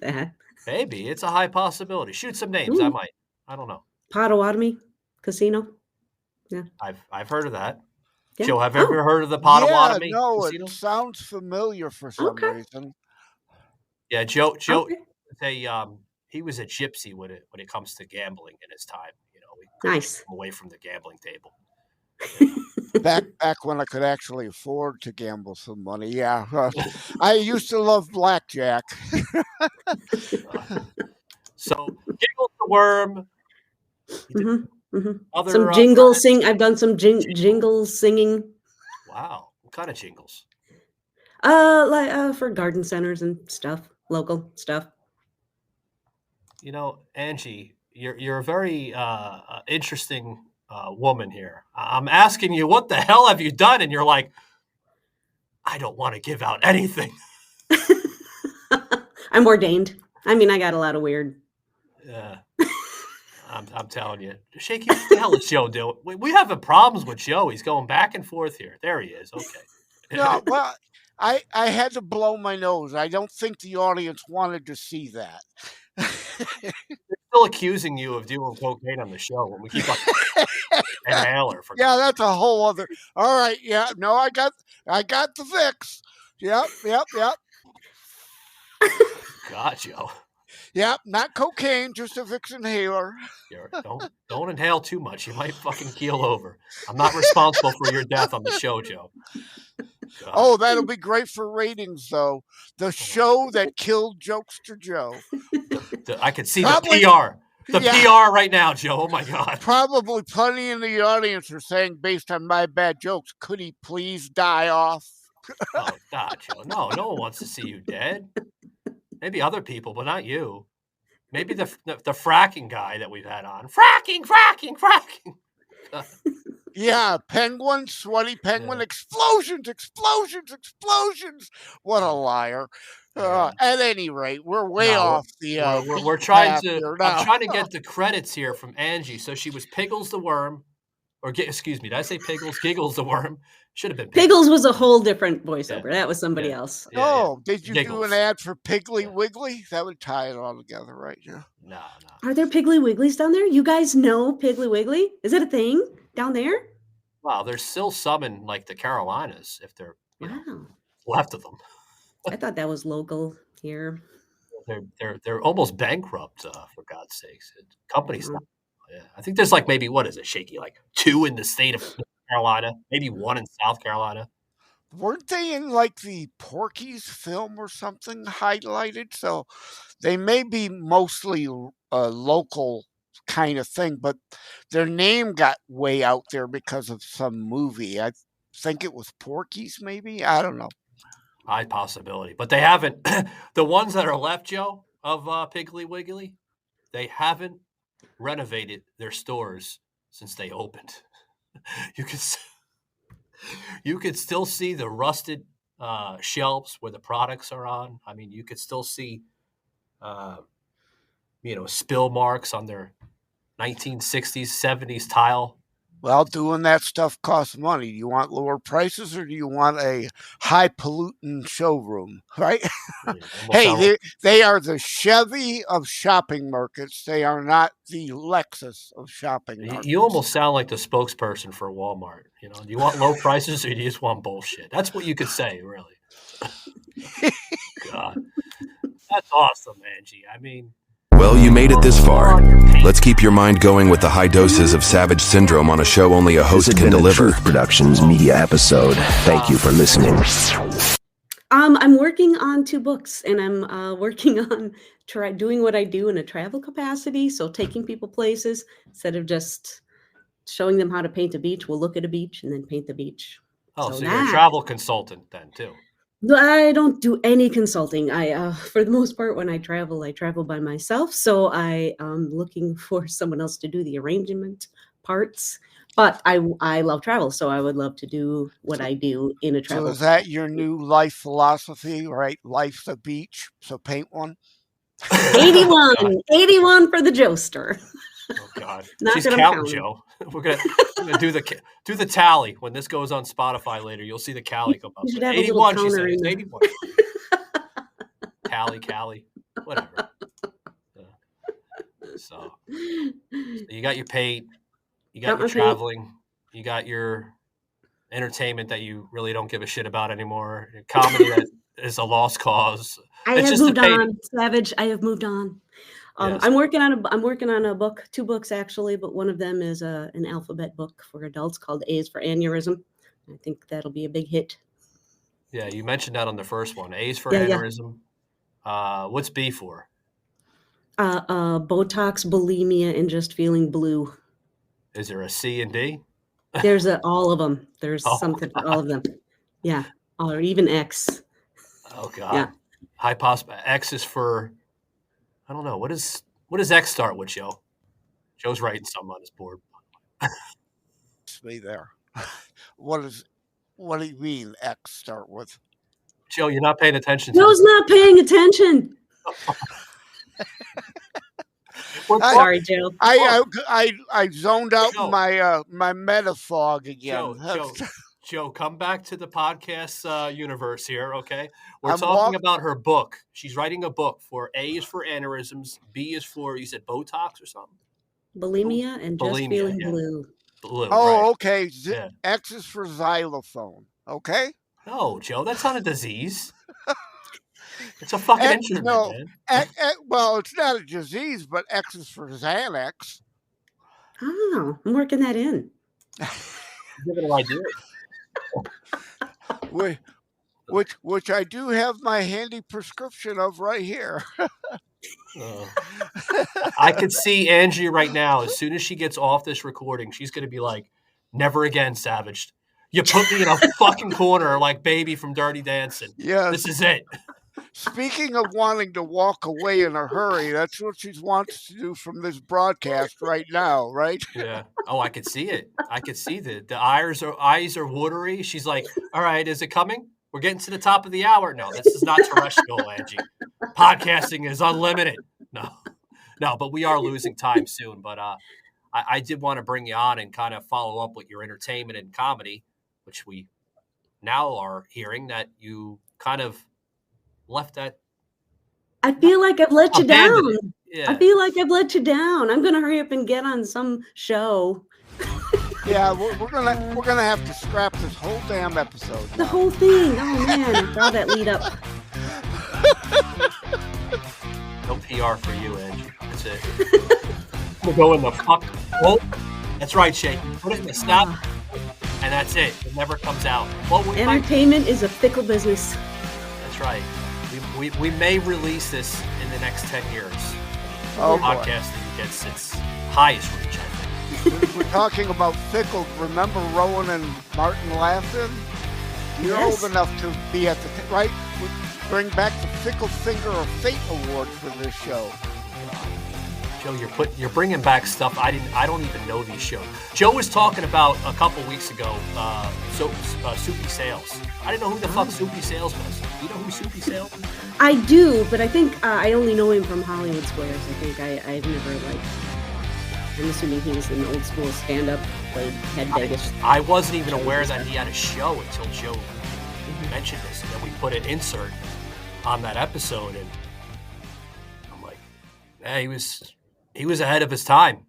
that. Maybe it's a high possibility. Shoot some names. I might. I don't know. Potawatomi Casino. Yeah. I've heard of that. Yeah. Joe, have you ever heard of the Potawatomi Yeah, no, Casino? it sounds familiar for some reason. Yeah, Joe. Okay. He was a gypsy when it comes to gambling in his time. Nice. Away from the gambling table. Back when I could actually afford to gamble some money. Yeah, I used to love blackjack. So, Giggles the Worm. Other, some jingle sing. I've done some jingle singing. Wow, what kind of jingles? Like for garden centers and stuff, local stuff. Angie, you're a very interesting woman here. I'm asking you, what the hell have you done? And you're like, I don't want to give out anything. I'm ordained. I mean, I got a lot of weird. Yeah. I'm telling you. Shaky, what the hell is Joe doing? We having problems with Joe. He's going back and forth here. There he is. Okay. No, well, I had to blow my nose. I don't think the audience wanted to see that. They're still accusing you of doing cocaine on the show when we keep on inhaler. Yeah, that's a whole other. All right, yeah, no, I got the Vicks. Yep. God, Joe. Yep, not cocaine, just a Vicks inhaler. Don't inhale too much. You might fucking keel over. I'm not responsible for your death on the show, Joe. God. Oh, that'll be great for ratings, though. The show that killed Jokester Joe. I could see the PR. PR right now, Joe. Oh, my God. Probably plenty in the audience are saying, based on my bad jokes, could he please die off? Oh, God, Joe. No one wants to see you dead. Maybe other people, but not you. Maybe the fracking guy that we've had on. Fracking. Yeah, penguin, sweaty penguin, explosions. What a liar. At any rate, we're way off the we're trying to I'm trying to get the credits here from Angie. So she was Pickles the Worm, excuse me, did I say Piggles? Giggles the worm. Should have been Piggles was a whole different voiceover. That was somebody else. Did you do an ad for Piggly Wiggly? That would tie it all together, right? Yeah. No. Are there Piggly Wigglies down there? You guys know Piggly Wiggly? Is it a thing down there? Wow, there's still some in like the Carolinas if they're left of them. I thought that was local here. They're almost bankrupt for God's sakes. Companies. Yeah, I think there's like maybe what is it, Shaky? Like 2 in the state of North Carolina, maybe 1 in South Carolina. Weren't they in like the Porky's film or something highlighted? So they may be mostly a local kind of thing, but their name got way out there because of some movie. I think it was Porky's, maybe. I don't know. High possibility, but they haven't. The ones that are left, Joe, of Piggly Wiggly, they haven't renovated their stores since they opened. You could still see the rusted shelves where the products are on. I mean, you could still see, spill marks on their 1960s, 70s tile. Well, doing that stuff costs money. Do you want lower prices or do you want a high pollutant showroom, right? Hey, they are the Chevy of shopping markets. They are not the Lexus of shopping markets. You almost sound like the spokesperson for Walmart. Do you want low prices or do you just want bullshit? That's what you could say, really. God. That's awesome, Angie. I mean... Well, you made it this far. Let's keep your mind going with the high doses of Savage Syndrome on a show only a host can deliver. Truth Productions media episode. Thank you for listening. I'm working on 2 books, and I'm working on doing what I do in a travel capacity. So taking people places instead of just showing them how to paint a beach. We'll look at a beach and then paint the beach. Oh, so you're a travel consultant then too. I don't do any consulting. For the most part, when I travel by myself. So I am looking for someone else to do the arrangement parts. But I love travel, so I would love to do what I do in a travel. So is that your new life philosophy, right? Life's a beach, so paint one. 81 for the Joester. Oh God, she's counting, Joe. We're gonna do the tally when this goes on Spotify later. You'll see the tally come up. 81. She said it's 81. Cali, whatever. So you got your paint, you got your traveling, you got your entertainment that you really don't give a shit about anymore. Your comedy that is a lost cause. I have moved on, Savage. I have moved on. Yes. I'm working on a book, 2 books actually, but one of them is an alphabet book for adults called A is for Aneurysm. I think that'll be a big hit. Yeah, you mentioned that on the first one. A is for aneurysm. Yeah. What's B for? Botox, bulimia, and just feeling blue. Is there a C and D? There's all of them. There's something for all of them. Yeah, or even X. Oh God. Yeah. High possible. X is for. I don't know. What does X start with, Joe? Joe's writing something on his board. It's me there. What do you mean X start with? Joe, you're not paying attention. Joe's not paying attention. Sorry, Joe. I zoned out my metafog again. Joe, come back to the podcast universe here, okay? We're talking about her book. She's writing a book for A is for aneurysms, B is for, you said Botox or something? Bulimia and just feeling blue. Blue. Oh, right. okay. X is for xylophone, okay? No, Joe, that's not a disease. It's a fucking instrument, man. Well, it's not a disease, but X is for Xanax. Oh, I'm working that in. Give it an idea. Which I do have my handy prescription of right here. I could see Angie right now. As soon as she gets off this recording, she's going to be like, never again, Savage. You put me in a fucking corner like Baby from Dirty Dancing. Yeah, this is it. Speaking of wanting to walk away in a hurry, that's what she wants to do from this broadcast right now, right? Yeah. Oh, I could see it. I could see the eyes are watery. She's like, all right, is it coming? We're getting to the top of the hour. No, this is not terrestrial, Angie. Podcasting is unlimited. No, but we are losing time soon. But I did want to bring you on and kind of follow up with your entertainment and comedy, which we now are hearing that you kind of left that. I feel like I've let you down. Yeah. I feel like I've let you down. I'm gonna hurry up and get on some show. Yeah, we're gonna have to scrap this whole damn episode. The whole thing. Oh man, all that lead up. No PR for you, Angie. That's it. We'll go in the fuck. Oh, that's right, Shay. Put it in the stop, and that's it. It never comes out. Well, Entertainment is a fickle business. That's right. We may release this in the next 10 years. Oh, podcasting gets its highest reach, I think. We're talking about fickle. Remember Rowan and Martin Laughlin? You're Yes. old enough to be at the right. We bring back the Fickle Finger of Fate Award for this show. Joe, you're bringing back stuff I don't even know these shows. Joe was talking about a couple weeks ago, Soupy Sales. I didn't know who the fuck Soupy Sales was. Do you know who Soupy Sales is? I do, but I think I only know him from Hollywood Squares. I think I've never I'm assuming he was an old school stand-up, played Head Vegas. I wasn't even aware that he had a show until Joe mentioned this, and then we put an insert on that episode, and I'm like, yeah, he was ahead of his time.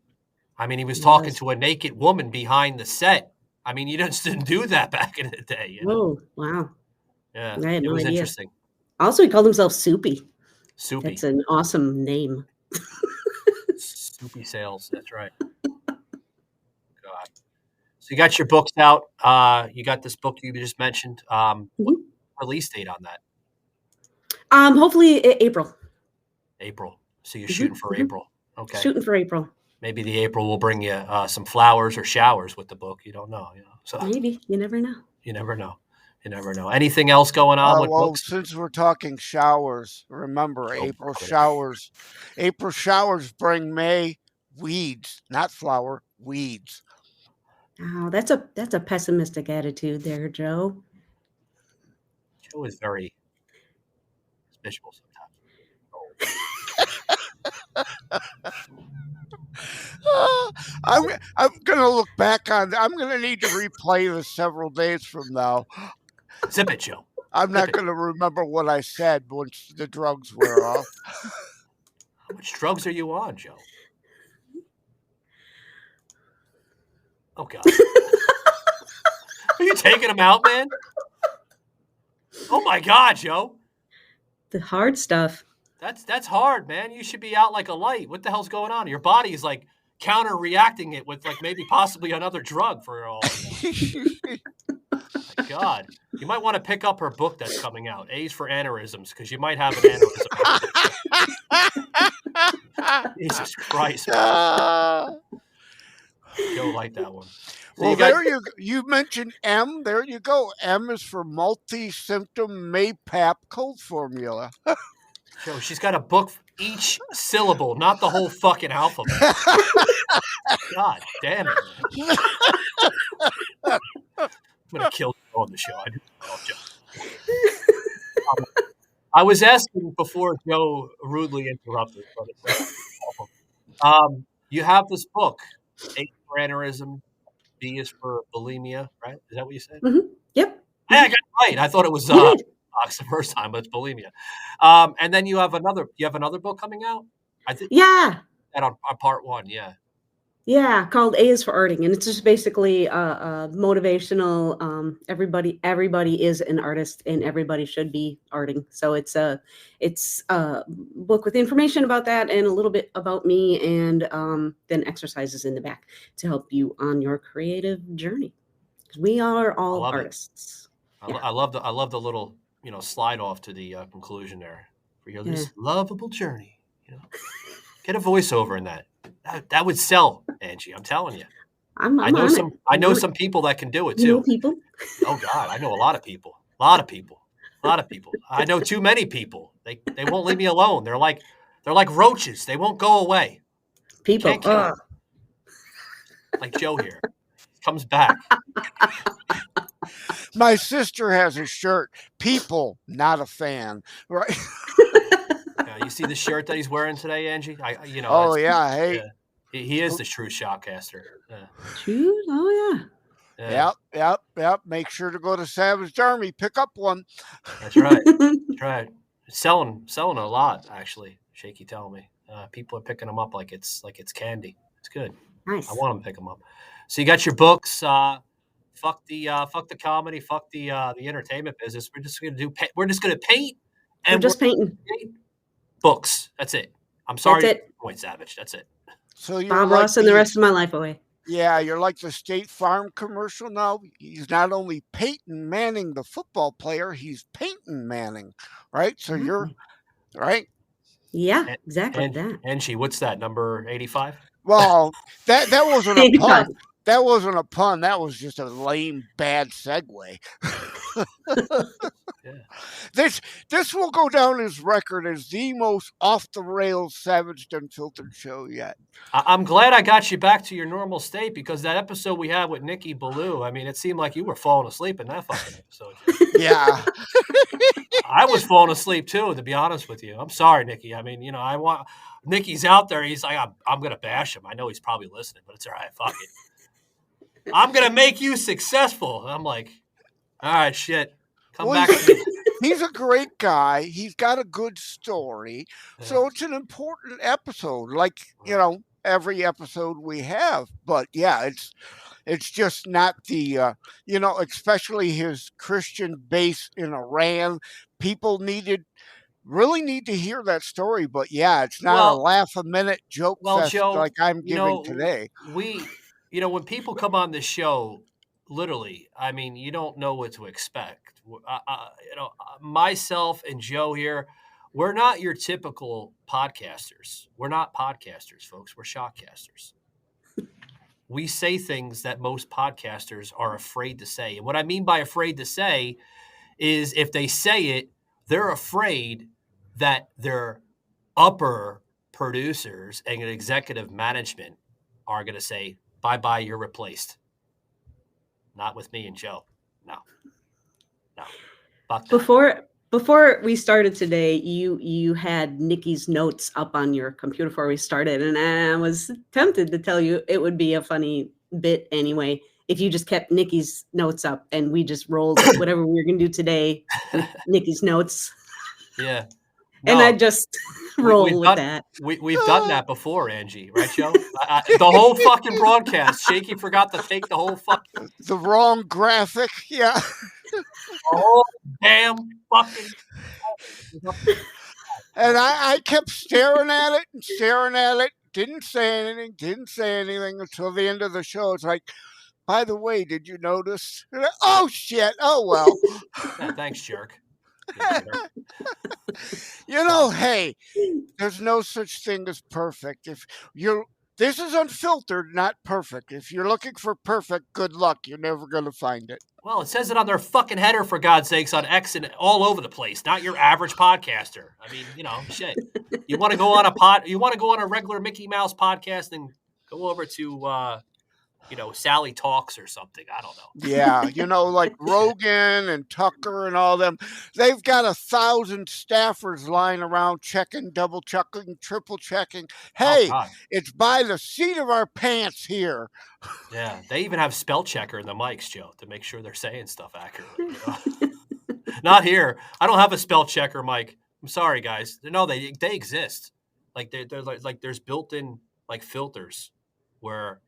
I mean, he was talking to a naked woman behind the set. I mean, you just didn't do that back in the day. You know? Oh, wow. Yeah, I had it no was idea. interesting. Also, he called himself Soupy. Soupy. That's an awesome name. Soupy Sales. That's right. God. So you got your books out. You got this book you just mentioned. What release date on that? Hopefully April. April. So you're shooting for April. Okay. Shooting for April. Maybe the April will bring you some flowers or showers with the book. You don't know. So Maybe. You never know. you never know. You never know. Anything else going on with Well, books? since we're talking showers, remember April showers. April showers bring May weeds, not flower, weeds. Oh, that's a pessimistic attitude there, Joe. Joe is very visual I'm gonna look back on. I'm gonna need to replay this several days from now. Zip it, Joe. I'm not gonna remember what I said once the drugs wear off. How much drugs are you on, Joe? Oh, God. Are you taking them out, man? Oh, my God, Joe. The hard stuff. That's hard, man. You should be out like a light. What the hell's going on? Your body is like counter-reacting it with like maybe possibly another drug for all. My God. You might want to pick up her book that's coming out, A's for Aneurysms, because you might have an aneurysm. Jesus Christ. Joe liked that one. So Well, you mentioned M. There you go. M is for multi-symptom MAPAP cold formula. Joe, she's got a book for each syllable, not the whole fucking alphabet. God damn it, man. I'm going to kill you on the show. I do apologize. I was asking before Joe rudely interrupted, but it's you have this book, A is for aneurysm, B is for bulimia, right? Is that what you said? Mm-hmm. Yep. Yeah, I got it right. I thought it was the first time, but it's bulimia. And then you have another book coming out? I think. Yeah. That on part one, yeah. Yeah, called A is for Arting, and it's just basically motivational. Everybody is an artist, and everybody should be arting. So it's a book with information about that, and a little bit about me, and then exercises in the back to help you on your creative journey. We are all artists. I love the little slide off to the conclusion there for your this lovable journey. Get a voiceover in that. That would sell, Angie. I'm telling you. I know some people that can do it too. You know people? Oh God, I know a lot of people. A lot of people. I know too many people. They won't leave me alone. They're like roaches. They won't go away. People. Can't kill them. Like Joe here. Comes back. My sister has a shirt. People, not a fan. Right. You see the shirt that he's wearing today, Angie? Hey. He is the true shotcaster. Yeah. True? Oh, Yeah. Yep. Make sure to go to Savage Army. Pick up one. That's right. That's right. Selling a lot, actually. Shaky telling me. People are picking them up like it's candy. It's good. Nice. I want them to pick them up. So you got your books. Fuck the comedy. Fuck the entertainment business. We're just gonna paint. And we're just painting. Books. That's it. I'm sorry. That's it. Point Savage. That's it. So you're Bob like Ross and the rest of my life away. Yeah, you're like the State Farm commercial now. He's not only Peyton Manning, the football player, he's Peyton Manning, right? So you're right. Yeah, exactly that. Anji, what's that, number 85? Well, that wasn't a pun. That wasn't a pun. That was just a lame, bad segue. Yeah. This will go down as record as the most off the rails, savaged, unfiltered show yet. I'm glad I got you back to your normal state, because that episode we had with Nikki Ballou, I mean, it seemed like you were falling asleep in that fucking episode. Yeah. I was falling asleep too, to be honest with you. I'm sorry, Nikki. I mean, I want Nikki's out there. He's like, I'm gonna bash him. I know he's probably listening, but it's all right. Fuck it. I'm gonna make you successful. And I'm like, all right, shit. Come back to me. He's a great guy. He's got a good story. Yeah. So it's an important episode, like, every episode we have. But yeah, it's just not the, especially his Christian base in Iran. People really need to hear that story. But yeah, it's not a laugh-a-minute joke fest Joe, like I'm giving today. When people come on the show, literally, I mean, you don't know what to expect. Myself and Joe here, we're not your typical podcasters. We're not podcasters, folks. We're shotcasters. We say things that most podcasters are afraid to say. And what I mean by afraid to say is if they say it, they're afraid that their upper producers and executive management are going to say, bye-bye, you're replaced. Not with me and Joe. No. Fuck that. Before we started today, you had Nikki's notes up on your computer before we started, and I was tempted to tell you it would be a funny bit anyway if you just kept Nikki's notes up and we just rolled whatever we were going to do today with Nikki's notes. Yeah. And I just roll with that. We've done that before, Anji, right, Joe? The whole fucking broadcast. Shaky forgot to take the whole fucking... The wrong graphic, yeah. The whole damn fucking... And I kept staring at it, didn't say anything until the end of the show. It's like, by the way, did you notice? Oh, shit. Oh, well. Yeah, thanks, jerk. Hey, there's no such thing as perfect. This is unfiltered, not perfect. If you're looking for perfect, good luck. You're never going to find it. Well, it says it on their fucking header, for God's sakes, on X and all over the place. Not your average podcaster. I mean, shit. You want to go on a regular Mickey Mouse podcast and go over to Sally Talks or something. I don't know. Yeah, like Rogan and Tucker and all them. They've got 1,000 staffers lying around checking, double checking, triple checking. Hey, it's by the seat of our pants here. Yeah, they even have spell checker in the mics, Joe, to make sure they're saying stuff accurately. Not here. I don't have a spell checker mic. I'm sorry, guys. No, they exist. Like they're like there's built-in like filters where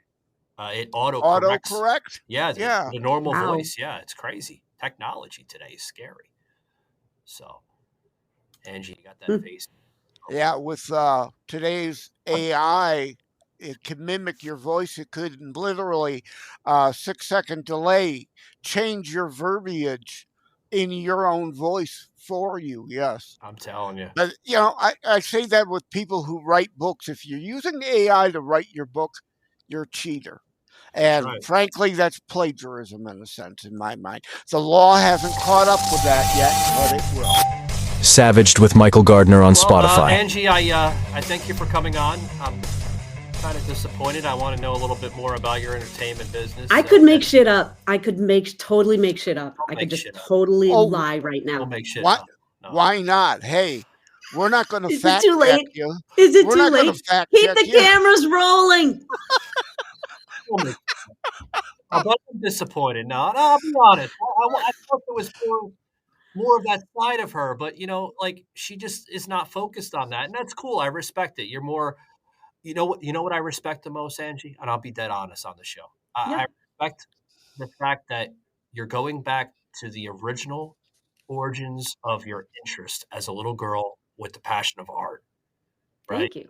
it auto-corrects. Yeah, the normal voice. Yeah, it's crazy. Technology today is scary. So, Anji, you got that face. Yeah, with today's AI, it can mimic your voice. It could literally 6-second delay change your verbiage in your own voice for you. Yes, I'm telling you. But I say that with people who write books. If you're using AI to write your book, you're a cheater. And frankly, that's plagiarism in a sense, in my mind. The law hasn't caught up with that yet, but it will. Savaged with Michael Gardner on Spotify. Anji, I thank you for coming on. I'm kind of disappointed. I want to know a little bit more about your entertainment business. I could make shit up. I could totally make shit up. I could just totally lie right now. We'll make shit up. No. Why not? Hey, We're not going to Is it fact too check late? you. Is it We're too not gonna late? fact Keep check the you. cameras rolling. I'm disappointed. No, I'll be honest. I thought there was more of that side of her, but like she just is not focused on that, and that's cool. I respect it. You're more, you know what I respect the most, Angie, and I'll be dead honest on the show. I respect the fact that you're going back to the original origins of your interest as a little girl with the passion of art. Right? Thank you.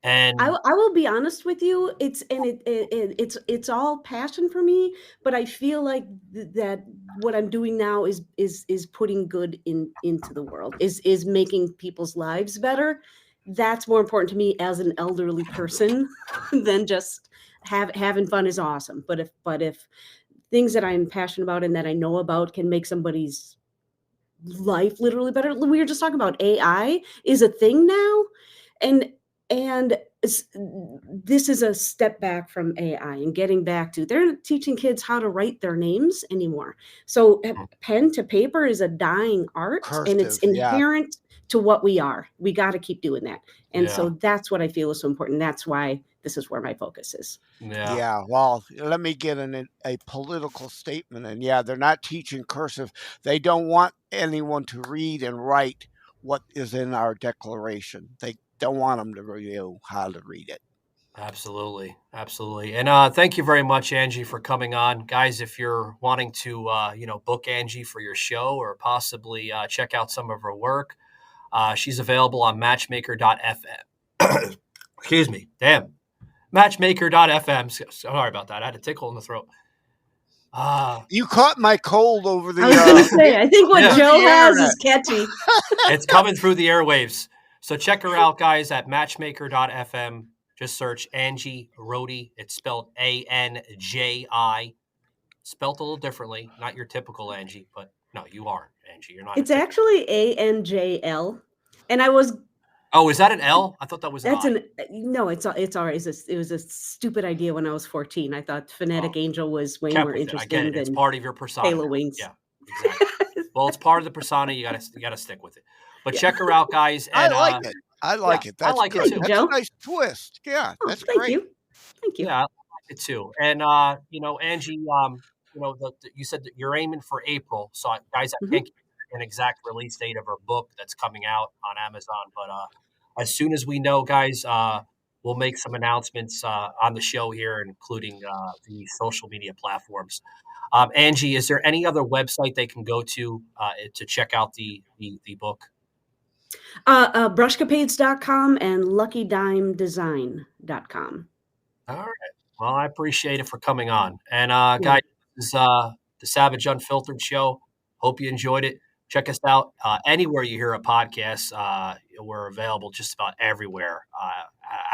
And I will be honest with you. It's all passion for me, but I feel like that what I'm doing now is putting good into the world, is making people's lives better. That's more important to me as an elderly person than just having fun is awesome. But if things that I'm passionate about and that I know about can make somebody's life literally better. We were just talking about AI is a thing now, and this is a step back from AI and getting back to, they're not teaching kids how to write their names anymore. So pen to paper is a dying art, and it's inherent to what we are. We got to keep doing that. And so that's what I feel is so important. That's why this is where my focus is. Yeah. Well, let me get a political statement. And they're not teaching cursive. They don't want anyone to read and write what is in our declaration. They don't want them to know how to read it. Absolutely. And thank you very much, Angie, for coming on. Guys, if you're wanting to, book Angie for your show or possibly check out some of her work, she's available on matchmaker.fm. Excuse me. Damn. Matchmaker.fm. Sorry about that. I had a tickle in the throat. You caught my cold over the. I was going to say, I think what Joe has is catchy. It's coming through the airwaves. So check her out, guys, at matchmaker.fm. Just search Anji Rodee. It's spelled A-N-J-I. Spelled a little differently. Not your typical Angie, but no, you aren't, Angie. You're not. It's actually A-N-J-L. And I was. Oh, is that an L? I thought that was an That's I. No, it's all right. It was a stupid idea when I was 14. I thought phonetic angel was way more interesting than it's part of your persona. Halo wings. Yeah, exactly. Well, it's part of the persona. You gotta stick with it. But check her out, guys. And, I like it. I like it. That's I like good. it too. That's a nice twist. Yeah, that's thank great. you. Thank you. Yeah, I like it too. And Angie, you said that you're aiming for April. So guys, I can't give an exact release date of her book that's coming out on Amazon, but as soon as we know, guys, we'll make some announcements on the show here, including the social media platforms. Angie, is there any other website they can go to check out the book? BrushCapades.com and LuckyDimeDesign.com. All right. Well, I appreciate it for coming on. And guys, this is the Savage Unfiltered Show. Hope you enjoyed it. Check us out anywhere you hear a podcast. We're available just about everywhere.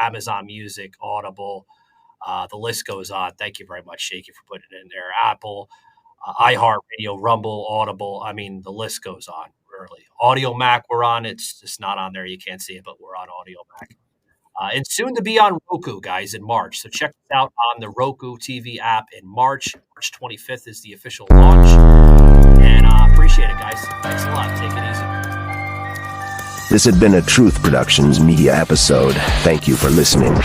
Amazon Music, Audible, the list goes on. Thank you very much, Shaky, for putting it in there. Apple, iHeartRadio, Rumble, Audible. I mean, the list goes on, really. Audio Mac, we're on. It's just not on there. You can't see it, but we're on Audio Mac. And soon to be on Roku, guys, in March. So check us out on the Roku TV app in March. March 25th is the official launch. And appreciate it, guys. Thanks a lot. Take it easy. This had been a Truth Productions media episode. Thank you for listening.